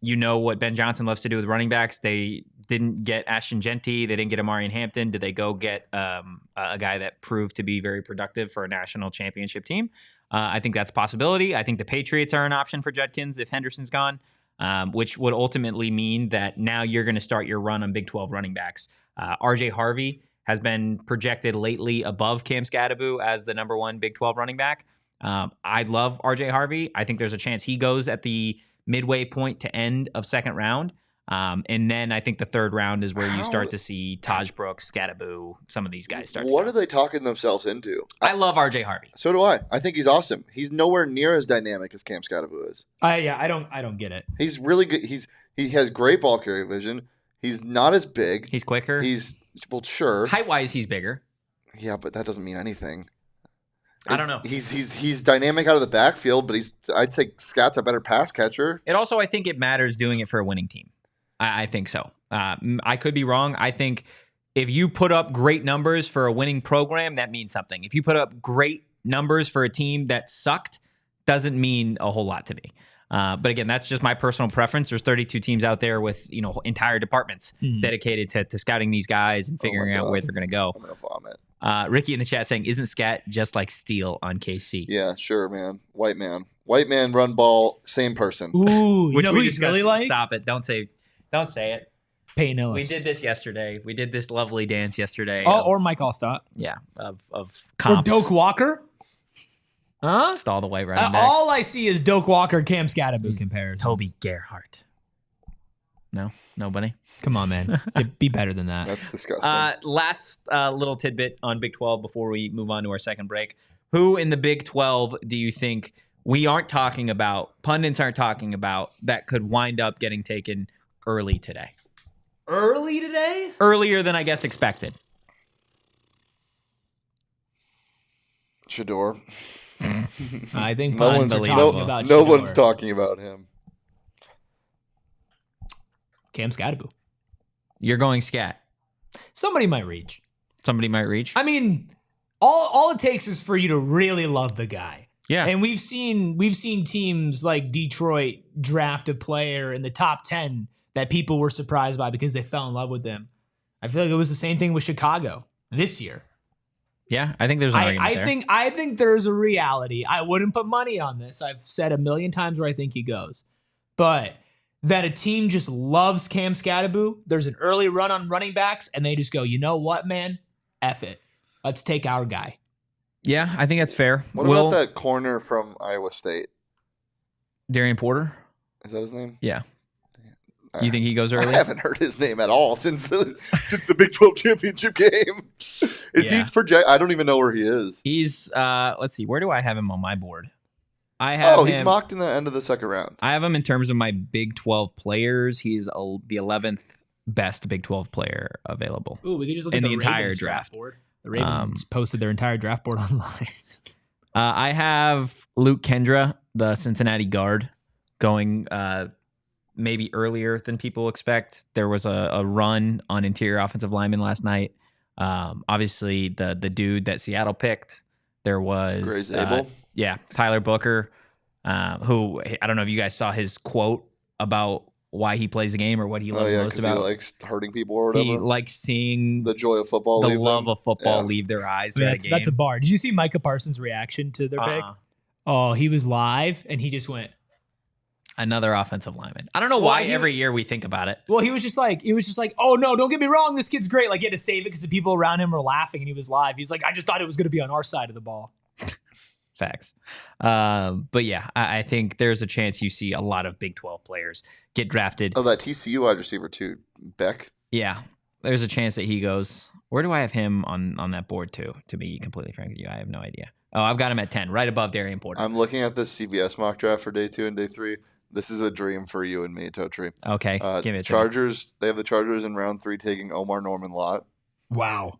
C: You know what Ben Johnson loves to do with running backs. They didn't get Ashton Genty. They didn't get Amarian Hampton. Did they go get a guy that proved to be very productive for a national championship team? I think that's a possibility. I think the Patriots are an option for Judkins if Henderson's gone, which would ultimately mean that now you're going to start your run on Big 12 running backs. RJ Harvey has been projected lately above Cam Skattebo as the number 1 Big 12 running back. I love RJ Harvey. I think there's a chance he goes at the midway point to end of second round. And then I think the 3rd round is where you start to see Taj Brooks, Skattebo, some of these guys start.
B: What are they talking themselves into?
C: I love RJ Harvey.
B: So do I. I think he's awesome. He's nowhere near as dynamic as Cam Skattebo is.
A: I don't get it.
B: He's really good. He has great ball carrier vision. He's not as big.
C: He's quicker.
B: Sure.
C: Height-wise, he's bigger.
B: Yeah, but that doesn't mean anything.
C: I don't know.
B: He's dynamic out of the backfield, but I'd say Scott's a better pass catcher.
C: It also, I think it matters doing it for a winning team. I think so. I could be wrong. I think if you put up great numbers for a winning program, that means something. If you put up great numbers for a team that sucked, doesn't mean a whole lot to me. But again, that's just my personal preference. There's 32 teams out there with entire departments dedicated to scouting these guys and figuring out where they're going to go.
B: I'm gonna vomit.
C: Ricky in the chat saying, "Isn't Scat just like Steele on KC?"
B: Yeah, sure, man. White man, run ball, same person.
A: Ooh,
C: Which we
A: he's
C: discussed.
A: really like?
C: Stop it! Don't say it.
A: Peyton Ellis.
C: We did this yesterday. We did this lovely dance yesterday.
A: Or Mike Allstott.
C: Yeah, of
A: Or
C: comps.
A: Doak Walker. Huh?
C: Just all the way right.
A: All I see is Doak Walker, Cam Skattebo comparisons.
C: Toby Gerhart. No, nobody.
A: Come on, man. Be better than that.
B: That's disgusting.
C: Last little tidbit on Big 12 before we move on to our second break. Who in the Big 12 do you think we aren't talking about, pundits aren't talking about, that could wind up getting taken early today?
A: Early today?
C: Earlier than I guess expected.
B: Shedeur.
A: I think
B: No one's
A: talking about
B: no
A: Shedeur.
B: one's talking about him.
A: Cam Skattebo.
C: You're going Scat.
A: Somebody might reach.
C: Somebody might reach.
A: I mean, all it takes is for you to really love the guy.
C: Yeah.
A: And we've seen teams like Detroit draft a player in the top 10 that people were surprised by because they fell in love with them. I feel like it was the same thing with Chicago this year.
C: Yeah, I think there's an argument there.
A: I think there's a reality. I wouldn't put money on this. I've said a million times where I think he goes. But that a team just loves Cam Skattebo, there's an early run on running backs, and they just go, you know what, man? F it. Let's take our guy.
C: Yeah, I think that's fair.
B: What about that corner from Iowa State?
C: Darian Porter?
B: Is that his name?
C: Yeah. You think he goes early?
B: I haven't heard his name at all since the Big 12 championship game. He's project? I don't even know where he is.
C: He's let's see, where do I have him on my board? I have
B: he's mocked in the end of the second round.
C: I have him in terms of my Big 12 players. He's the 11th best Big 12 player available.
A: Ooh, we could just look
C: in
A: at
C: the entire
A: Ravens
C: draft
A: board. The Ravens posted their entire draft board online.
C: I have Luke Kendra, the Cincinnati guard, going maybe earlier than people expect. There was a run on interior offensive linemen last night. Obviously, the dude that Seattle picked. There was Tyler Booker, who I don't know if you guys saw his quote about why he plays the game or what he loves most about.
B: He likes hurting people or whatever.
C: He likes seeing
B: the joy of football,
C: the love of football leave their eyes.
A: That's a bar. Did you see Micah Parsons' reaction to their pick? Oh, he was live and he just went.
C: Another offensive lineman. I don't know why every year we think about it.
A: Well, he was just like, oh no, don't get me wrong, this kid's great. Like he had to save it because the people around him were laughing and he was live. He's like, I just thought it was going to be on our side of the ball.
C: Facts. But yeah, I think there's a chance you see a lot of Big 12 players get drafted.
B: Oh, that TCU wide receiver too, Beck.
C: Yeah, there's a chance that he goes. Where do I have him on that board too? To be completely frank with you, I have no idea. Oh, I've got him at 10, right above Darian Porter.
B: I'm looking at this CBS mock draft for day 2 and day 3. This is a dream for you and me, Totri.
C: Okay, give it.
B: Chargers. They have the Chargers in round 3 taking Omar Norman-Lott.
A: Wow.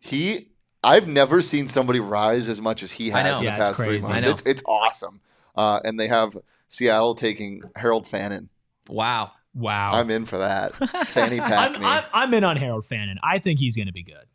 B: I've never seen somebody rise as much as he has in the past 3 months. It's awesome. And they have Seattle taking Harold Fannin.
C: Wow.
B: I'm in for that. Fanny pack me.
A: I'm in on Harold Fannin. I think he's going to be good.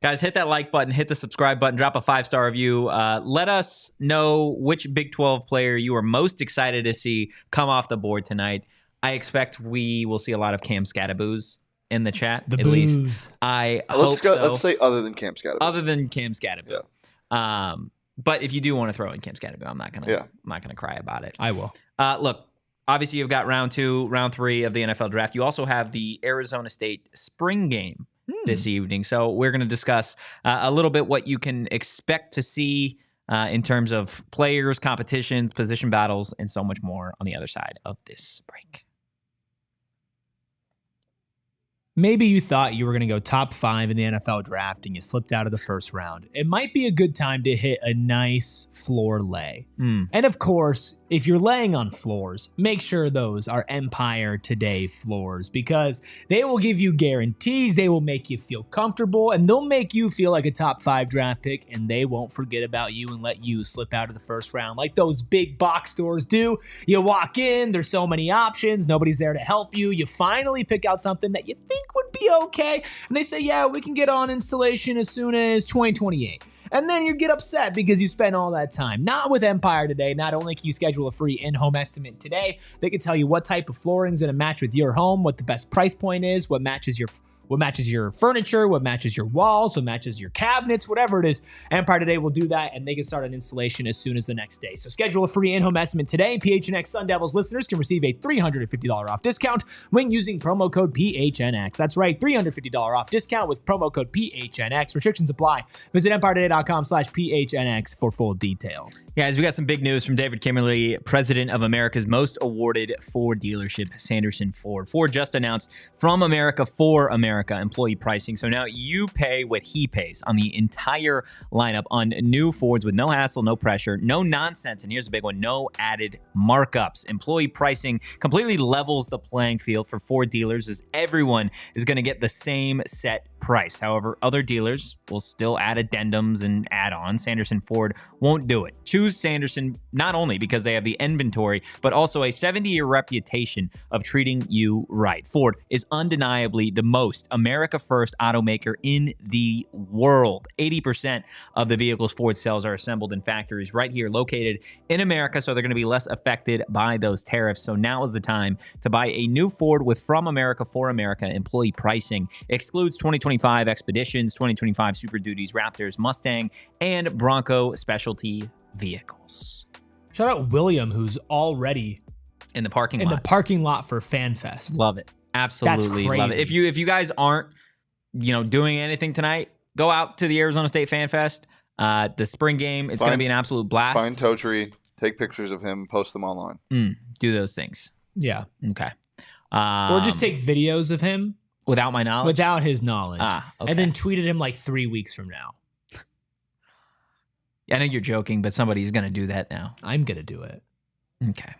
C: Guys, hit that like button, hit the subscribe button, drop a 5-star review. Let us know which Big 12 player you are most excited to see come off the board tonight. I expect we will see a lot of Cam Skattebos in the chat. At least I hope so.
B: Let's say other than Cam Skattebo.
C: Other than Cam Skattebo. Yeah. But if you do want to throw in Cam Skattebo, I'm not gonna cry about it.
A: I will.
C: Look, obviously you've got round 2, round 3 of the NFL draft. You also have the Arizona State spring game this evening. So we're going to discuss a little bit what you can expect to see in terms of players, competitions, position battles, and so much more on the other side of this break.
A: Maybe you thought you were going to go top 5 in the NFL draft and you slipped out of the first round. It might be a good time to hit a nice floor lay. And of course, if you're laying on floors, make sure those are Empire Today floors because they will give you guarantees, they will make you feel comfortable, and they'll make you feel like a top 5 draft pick, and they won't forget about you and let you slip out of the first round like those big box stores do. You walk in, there's so many options, nobody's there to help you. You finally pick out something that you think would be okay, and they say, yeah, we can get on installation as soon as 2028. And then you get upset because you spent all that time. Not with Empire Today. Not only can you schedule a free in-home estimate today, they can tell you what type of flooring is going to match with your home, what the best price point is, what matches your furniture, what matches your walls, what matches your cabinets, whatever it is. Empire Today will do that, and they can start an installation as soon as the next day. So schedule a free in-home estimate today. PHNX Sun Devils listeners can receive a $350 off discount when using promo code PHNX. That's right, $350 off discount with promo code PHNX. Restrictions apply. Visit EmpireToday.com/PHNX for full details.
C: Guys, we got some big news from David Kimberly, president of America's most awarded Ford dealership, Sanderson Ford. Ford just announced From America for America employee pricing. So now you pay what he pays on the entire lineup on new Fords with no hassle, no pressure, no nonsense. And here's the big one, no added markups. Employee pricing completely levels the playing field for Ford dealers as everyone is going to get the same set price. However, other dealers will still add addendums and add-ons. Sanderson Ford won't do it. Choose Sanderson not only because they have the inventory, but also a 70-year reputation of treating you right. Ford is undeniably the most America-first automaker in the world. 80% of the vehicles Ford sells are assembled in factories right here located in America, so they're going to be less affected by those tariffs. So now is the time to buy a new Ford with From America for America employee pricing. Excludes 2025 Expeditions, 2025 Super Duties, Raptors, Mustang, and Bronco specialty vehicles.
A: Shout out William, who's already
C: in the parking lot
A: for FanFest.
C: Love it. Absolutely love it. If you guys aren't, doing anything tonight, go out to the Arizona State Fan Fest. The spring game, it's going to be an absolute blast.
B: Find Totri, take pictures of him, post them online.
C: Do those things.
A: Yeah.
C: Okay.
A: Or just take videos of him.
C: Without my knowledge?
A: Without his knowledge.
C: Okay.
A: And then tweeted him like 3 weeks from now.
C: I know you're joking, but somebody's going to do that now.
A: I'm going to do it.
C: Okay.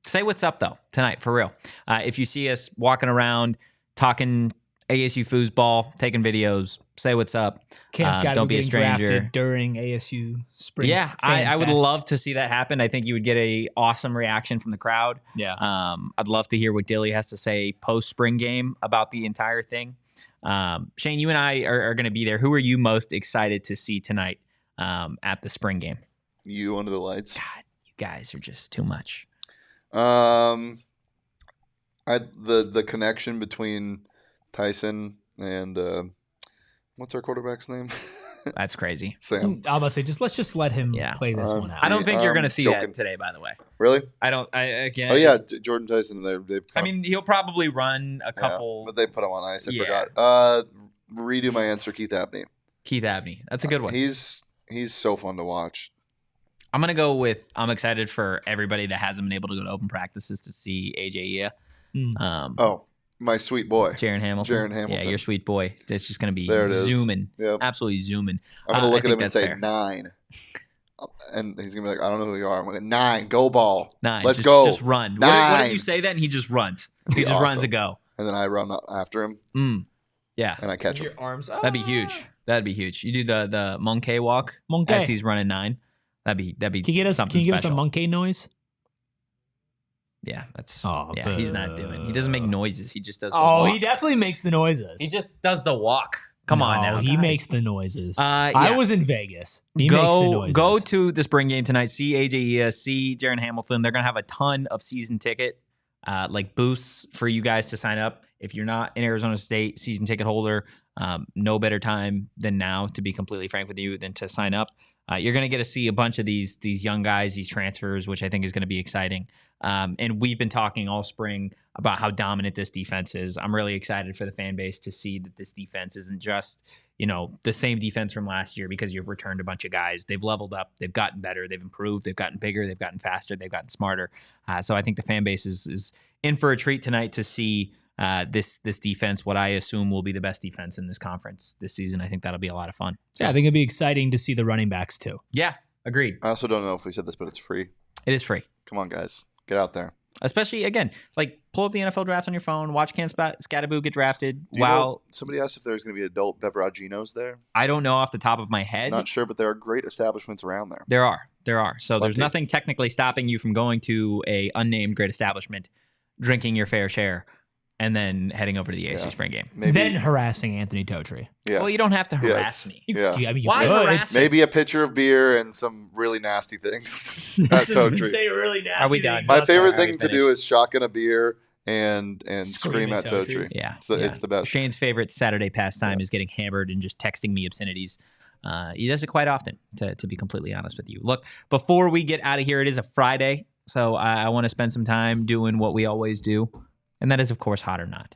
C: Say what's up, though, tonight, for real. If you see us walking around, talking ASU foosball, taking videos, say what's up.
A: Cam Skattebo
C: don't be a stranger.
A: Drafted during ASU spring.
C: Yeah, I would love to see that happen. I think you would get a awesome reaction from the crowd.
A: Yeah.
C: I'd love to hear what Dilly has to say post-spring game about the entire thing. Shane, you and I are going to be there. Who are you most excited to see tonight at the spring game?
B: You under the lights.
C: God, you guys are just too much.
B: The connection between Tyson and what's our quarterback's name?
C: That's crazy.
B: Sam.
A: I was about to say, let's just let him play this one out.
C: I don't think you're going to see that today, by the way.
B: Really?
C: Again.
B: Oh yeah, Jordan Tyson.
C: He'll probably run a couple.
B: But they put him on ice. I forgot. Redo my answer. Keith Abney.
C: Keith Abney. That's a good one.
B: He's so fun to watch.
C: I'm going to go with, I'm excited for everybody that hasn't been able to go to open practices to see AJ Ia.
B: My sweet boy.
C: Jaron Hamilton. Yeah, your sweet boy. That's just going to be zooming.
B: Yep.
C: Absolutely zooming.
B: I'm going to look at him and say, 9. And he's going to be like, I don't know who you are. I'm like, 9, go ball.
C: 9.
B: Let's go.
C: Just run.
B: 9.
C: What if you say that and he just runs? He just runs a go.
B: And then I run after him.
C: Yeah.
B: And I catch him.
A: Your arms up.
C: That'd be huge. You do the monkey walk as he's running 9. That'd be something special.
A: Can you give us a monkey noise?
C: Yeah, that's.
A: He's
C: not doing. He doesn't make noises. He just does.
A: He definitely makes the noises.
C: He just does the walk. Come on now.
A: He makes the noises. I was in Vegas. He makes the noises.
C: Go to the spring game tonight. See AJ Ia, see Jaron Hamilton. They're gonna have a ton of season ticket booths for you guys to sign up. If you're not in Arizona State season ticket holder, no better time than now, to be completely frank with you, than to sign up. You're going to get to see a bunch of these young guys, these transfers, which I think is going to be exciting. And we've been talking all spring about how dominant this defense is. I'm really excited for the fan base to see that this defense isn't just, the same defense from last year, because you've returned a bunch of guys. They've leveled up. They've gotten better. They've improved. They've gotten bigger. They've gotten faster. They've gotten smarter. So I think the fan base is in for a treat tonight to see this defense, what I assume will be the best defense in this conference this season. I think that'll be a lot of fun. So,
A: yeah, I think it'd be exciting to see the running backs too.
C: Yeah, agreed.
B: I also don't know if we said this, but it's free.
C: It is free.
B: Come on, guys. Get out there.
C: Especially, again, pull up the NFL draft on your phone, watch Cam Skattebo get drafted.
B: Somebody asked if there's going to be adult beveraginos there.
C: I don't know off the top of my head.
B: Not sure, but there are great establishments around there.
C: There are. So there's nothing technically stopping you from going to a unnamed great establishment, drinking your fair share, and then heading over to the AFC spring game.
A: Then harassing Anthony Totri.
B: Yes.
C: Well, you don't have to harass me.
A: Why
C: harass me?
B: Maybe a pitcher of beer and some really nasty things. Not Totri.
A: Say really nasty.
C: Are we done?
B: My favorite thing to do is shotgun a beer and scream at Totri.
C: Yeah.
B: It's the best.
C: Shane's favorite Saturday pastime is getting hammered and just texting me obscenities. He does it quite often, to be completely honest with you. Look, before we get out of here, it is a Friday, so I want to spend some time doing what we always do. And that is, of course, Hot or Not.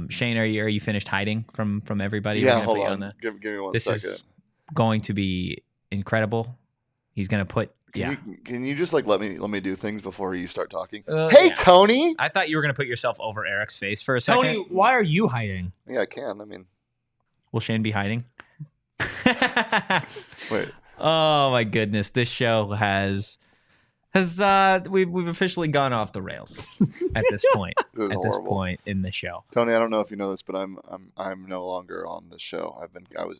C: Shane, are you finished hiding from everybody?
B: Yeah, hold on. Give me 1 second. This is
C: going to be incredible. He's going to put.
B: Can you just let me do things before you start talking? Hey, Tony!
C: I thought you were going to put yourself over Eric's face for a second.
A: Tony, why are you hiding?
B: Yeah, I can.
C: Will Shane be hiding?
B: Wait.
C: Oh my goodness! This show has we've officially gone off the rails at this point. This point in the show.
B: Tony, I don't know if you know this, but I'm no longer on the show.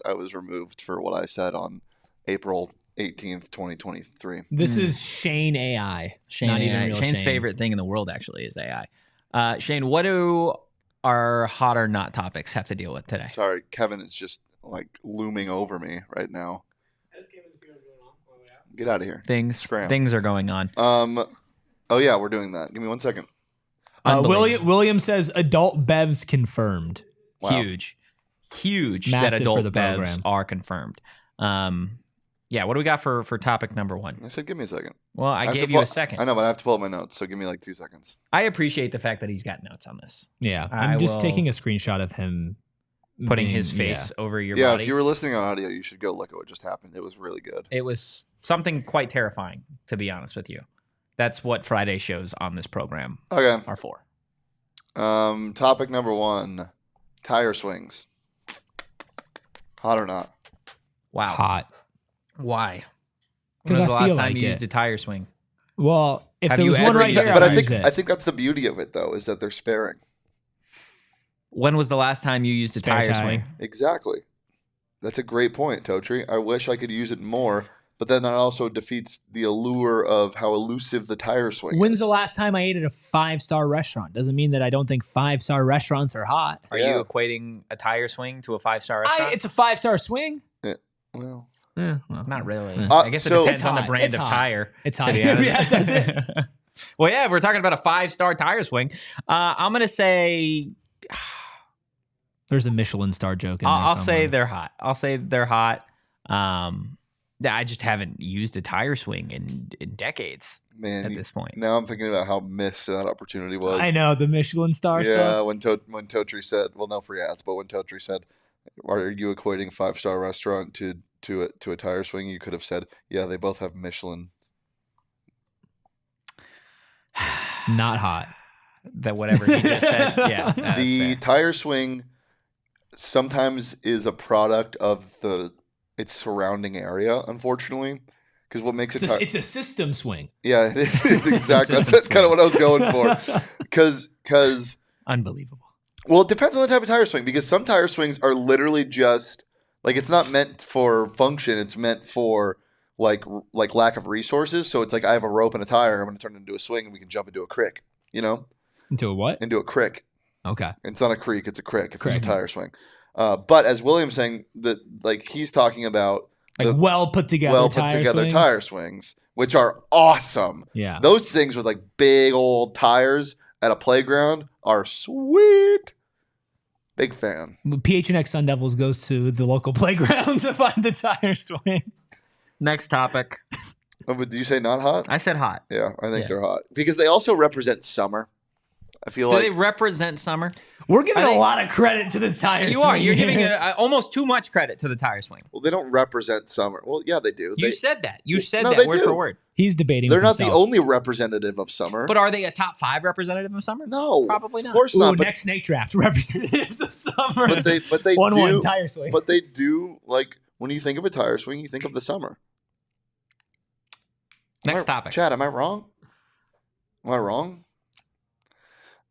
B: I was removed for what I said on April 18th, 2023.
A: This is Shane AI.
C: Shane's favorite thing in the world actually is AI. Shane, what do our hot or not topics have to deal with today?
B: Sorry, Kevin is just looming over me right now.
D: I just came in to see what's going on.
B: Get out of here.
C: Things are going on.
B: Oh yeah, we're doing that. Give me 1 second.
A: William says adult bevs confirmed.
C: Wow. Huge that adult bevs are confirmed. Yeah, what do we got for topic number 1?
B: I said give me a second.
C: Well, I gave you a second.
B: I know, but I have to pull up my notes, so give me 2 seconds.
C: I appreciate the fact that he's got notes on this.
A: Yeah, I'm just taking a screenshot of him
C: putting his face over your body.
B: Yeah, if you were listening on audio, you should go look at what just happened. It was really good.
C: It was something quite terrifying, to be honest with you. That's what Friday shows on this program are for.
B: Topic number 1, tire swings. Hot or not?
C: Wow.
A: Hot.
C: Why? When was the last time you used a tire swing?
A: Well, if there was one right here,
B: but I think that's the beauty of it, though, is that they're sparing.
C: When was the last time you used a tire swing?
B: Exactly. That's a great point, Totri. I wish I could use it more, but then that also defeats the allure of how elusive the tire swing
A: When's
B: is.
A: the last time I ate at a 5-star restaurant? Doesn't mean that I don't think 5-star restaurants are hot.
C: Are you equating a tire swing to a 5-star restaurant?
A: It's a 5-star swing.
B: Well,
C: not really.
A: Yeah.
C: I guess it
B: so-
C: depends
A: It's
C: on the
A: hot.
C: brand
A: It's
C: of
A: hot.
C: tire.
A: It's
C: to
A: hot.
C: be honest.
A: Yeah, does it?
C: Well, yeah, if we're talking about a 5-star tire swing, I'm going to say
A: There's a Michelin star joke in there
C: I'll say
A: somewhere.
C: they're hot. I'll say they're hot. I just haven't used a tire swing in decades
B: man,
C: at this point.
B: now I'm thinking about how missed that opportunity was.
A: I know the Michelin star
B: Yeah,
A: stuff.
B: when Totri said, well, no free ads, but when Totri said, "Are you equating 5-star restaurant to a tire swing?" You could have said, "Yeah, they both have Michelin."
A: Not hot.
C: That whatever he just said, yeah. That's
B: The
C: fair.
B: tire swing sometimes is a product of its surrounding area, unfortunately, because what makes it
A: It's a system swing.
B: yeah, it is exactly.
C: System
B: That's kind
C: swing.
B: of what I was going for, because.
C: Unbelievable.
B: Well, it depends on the type of tire swing, because some tire swings are literally just like, it's not meant for function. It's meant for like lack of resources. So it's like, I have a rope and a tire. I'm going to turn it into a swing, and we can jump into a creek.
A: Into a what?
B: Into a creek.
A: Okay.
B: It's not a creek. It's a creek. If there's a
A: Creek.
B: tire swing. But as William's saying, that like he's talking about
A: Like well put together swings.
B: tire swings, which are awesome.
A: Yeah.
B: Those things with like big old tires at a playground are sweet. Big fan.
A: PHNX Sun Devils goes to the local playground to find the tire swing.
C: Next topic.
B: Oh, but did you say not hot?
C: I said hot.
B: Yeah, I think
C: Yeah.
B: they're hot because they also represent summer. I feel
C: Do
B: like
C: they represent summer?
A: We're giving
C: I think-
A: a lot of credit to the tire
C: You are.
A: swing
C: You're giving
A: here.
C: it almost too much credit to the tire swing.
B: well, they don't represent summer. Well, yeah, they do.
C: You
B: They,
C: said that. You said
B: No,
C: that
B: they
C: word
B: do.
C: for word.
A: He's debating.
B: they're
A: with
B: not the
A: himself.
B: only representative of summer.
C: But are they a top 5 representative of summer?
B: no,
C: Probably not.
B: Of course
A: Ooh,
B: not. But,
A: next snake draft representatives of summer.
B: but they
A: 1-1
B: do.
A: tire swing.
B: But they do, like, when you think of a tire swing, you think of the summer.
C: Next topic.
B: Chad, am I wrong? Am I wrong?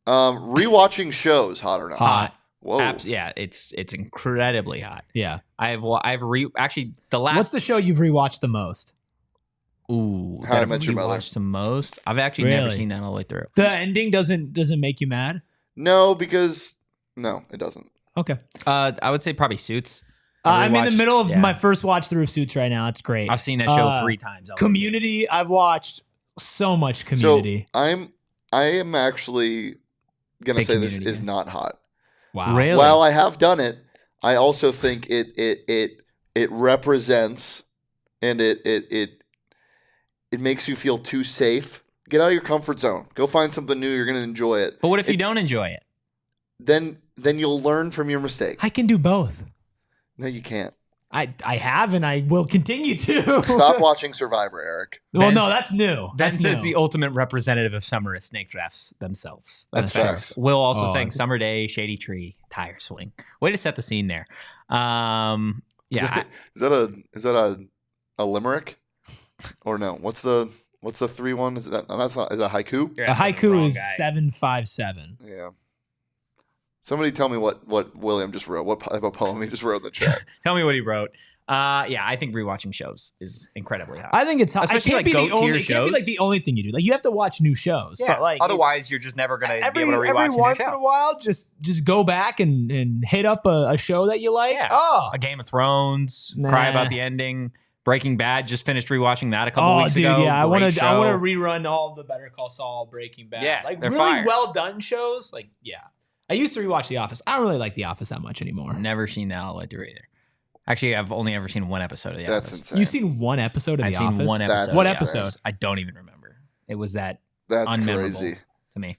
B: Rewatching shows, hot or not?
A: Hot.
B: Whoa.
C: Yeah, it's incredibly hot.
A: Yeah.
C: Actually the last
A: What's the show you've rewatched the most?
C: Ooh,
B: How I
C: that I've
B: Met Your Mother.
C: rewatched the most. I've actually never
A: Really?
C: seen that all the way through.
A: The ending doesn't make you mad?
B: No, because no, it doesn't.
A: Okay.
C: I would say probably Suits.
A: I'm in the
C: rewatched-
A: middle of
C: yeah.
A: my first watch through of Suits right now. It's great.
C: I've seen that show 3 times. already.
A: Community. I've watched so much Community.
B: So I am actually gonna
C: Big
B: say this
C: Community
B: is
C: guy.
B: not hot.
A: Wow.
C: Really?
B: While I have done it, I also think it represents and it makes you feel too safe. Get out of your comfort zone. Go find something new. You're gonna enjoy it.
C: But what if you don't enjoy it?
B: Then you'll learn from your mistake.
A: I can do both.
B: No, you can't.
A: I have and I will continue to.
B: Stop watching Survivor, Eric.
A: Well,
C: Ben-
A: no, that's new.
C: Ben
A: That's
C: says
A: new.
C: the ultimate representative of summer is snake drafts themselves.
B: That's
C: fair.
B: facts.
C: Will also
A: Oh.
C: saying summer day, shady tree, tire swing. Way to set the scene there. Yeah,
B: Is that a limerick? Or no? What's the 3-1? Is that no, that's not? Is that haiku?
C: you're
A: A
C: asking the
A: haiku
C: wrong
A: is
C: guy.
A: 757.
B: Yeah. Somebody tell me what William just wrote. What type of poem he just wrote in the chat.
C: Tell me what he wrote. Yeah, I think rewatching shows is incredibly hot.
A: I think it's hot.
C: Especially,
A: It can't
C: like,
A: be the
C: GOAT-tier
A: only. It can't be
C: shows.
A: like the only thing you do. Like you have to watch new shows. But like
C: otherwise, you're just never gonna be
A: every
C: able to rewatch
A: every
C: a new
A: once in a
C: show.
A: while, just go back and hit up a show that you like.
C: Yeah.
A: Oh,
C: A Game of Thrones,
A: Nah.
C: cry about the ending. Breaking Bad, just finished rewatching that a couple
A: oh,
C: weeks
A: dude,
C: ago.
A: yeah. I want
C: Great
A: to
C: show.
A: rerun all the Better Call Saul, Breaking Bad.
C: Yeah,
A: like
C: they're
A: really
C: fire.
A: well done shows. Like yeah, I used to rewatch The Office. I don't really like The Office that much anymore.
C: Never seen that all the way through either. Actually, I've only ever seen one episode of The
B: That's
C: Office.
B: insane.
A: You've seen one episode of
C: I've
A: The
C: seen
A: Office?
C: one
B: That's
C: episode.
A: What
C: of The
A: episode?
C: Office. I don't even remember. It was that
B: That's
C: unmemorable
B: crazy.
C: to me.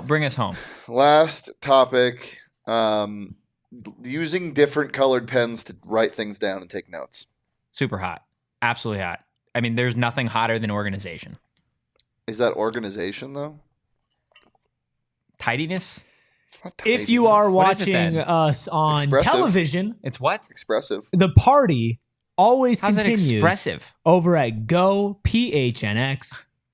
C: Bring us home.
B: Last topic. Using different colored pens to write things down and take notes.
C: Super hot. Absolutely hot. I mean, there's nothing hotter than organization.
B: Is that organization though?
C: Tidiness?
B: It's not
A: If you are
C: What is it
A: watching
C: then?
A: us on
B: Expressive.
A: television,
C: It's what?
B: expressive.
A: the party always
C: How's it
A: continues
C: expressive?
A: over at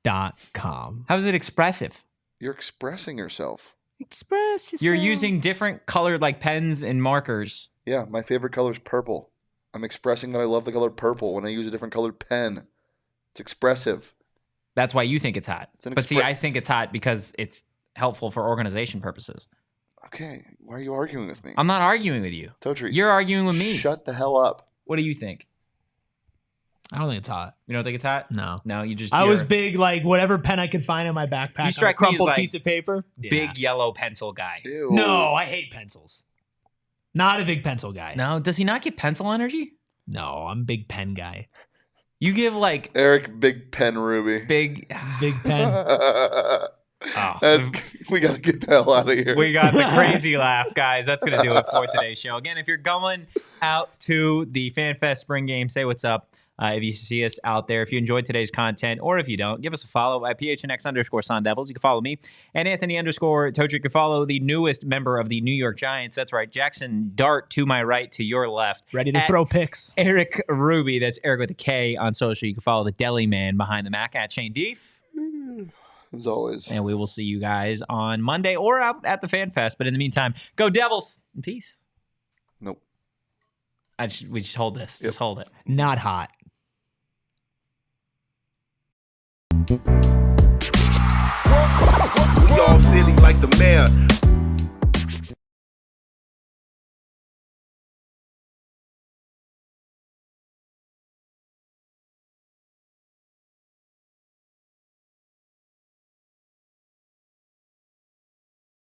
A: gophnx.com.
C: How is it expressive?
B: You're expressing yourself.
A: Express yourself.
C: You're using different colored like pens and markers.
B: Yeah, my favorite color is purple. I'm expressing that I love the color purple when I use a different colored pen. It's expressive.
C: That's why you think it's hot. But see, I think it's hot because it's helpful for organization purposes.
B: Okay, why are you arguing with me?
C: I'm not arguing with you.
B: Totri,
C: you're arguing with me.
B: Shut the hell up.
C: What do you think?
A: I don't think it's hot.
C: You don't think it's hot?
A: No,
C: you just.
A: I was big, like whatever pen I could find in my backpack.
C: You strike
A: a crumpled
C: me as, like,
A: piece of paper.
C: Big yellow pencil guy.
B: Ew.
A: No, I hate pencils. Not a big pencil guy.
C: No, does he not give pencil energy?
A: No, I'm a big pen guy.
C: You give like
B: Erik, big pen Ruby.
A: Big pen.
B: We got to get the hell out of here.
C: We got the crazy laugh, guys. That's going to do it for today's show. Again, if you're going out to the FanFest spring game, say what's up. If you see us out there, if you enjoyed today's content, or if you don't, give us a follow at PHNX _Sun Devils. You can follow me and Anthony _Totri. You can follow the newest member of the New York Giants. That's right, Jackson Dart to my right, to your left.
A: Ready to throw picks.
C: Erik Ruby, that's Erik with a K on social. You can follow the deli man behind the Mac at Shane Deef.
B: As always.
C: And we will see you guys on Monday or out at the FanFest. But in the meantime, go Devils. In peace.
B: Nope.
C: We just hold this. Yep. Just hold it.
A: Not hot.
E: We all silly like the mayor.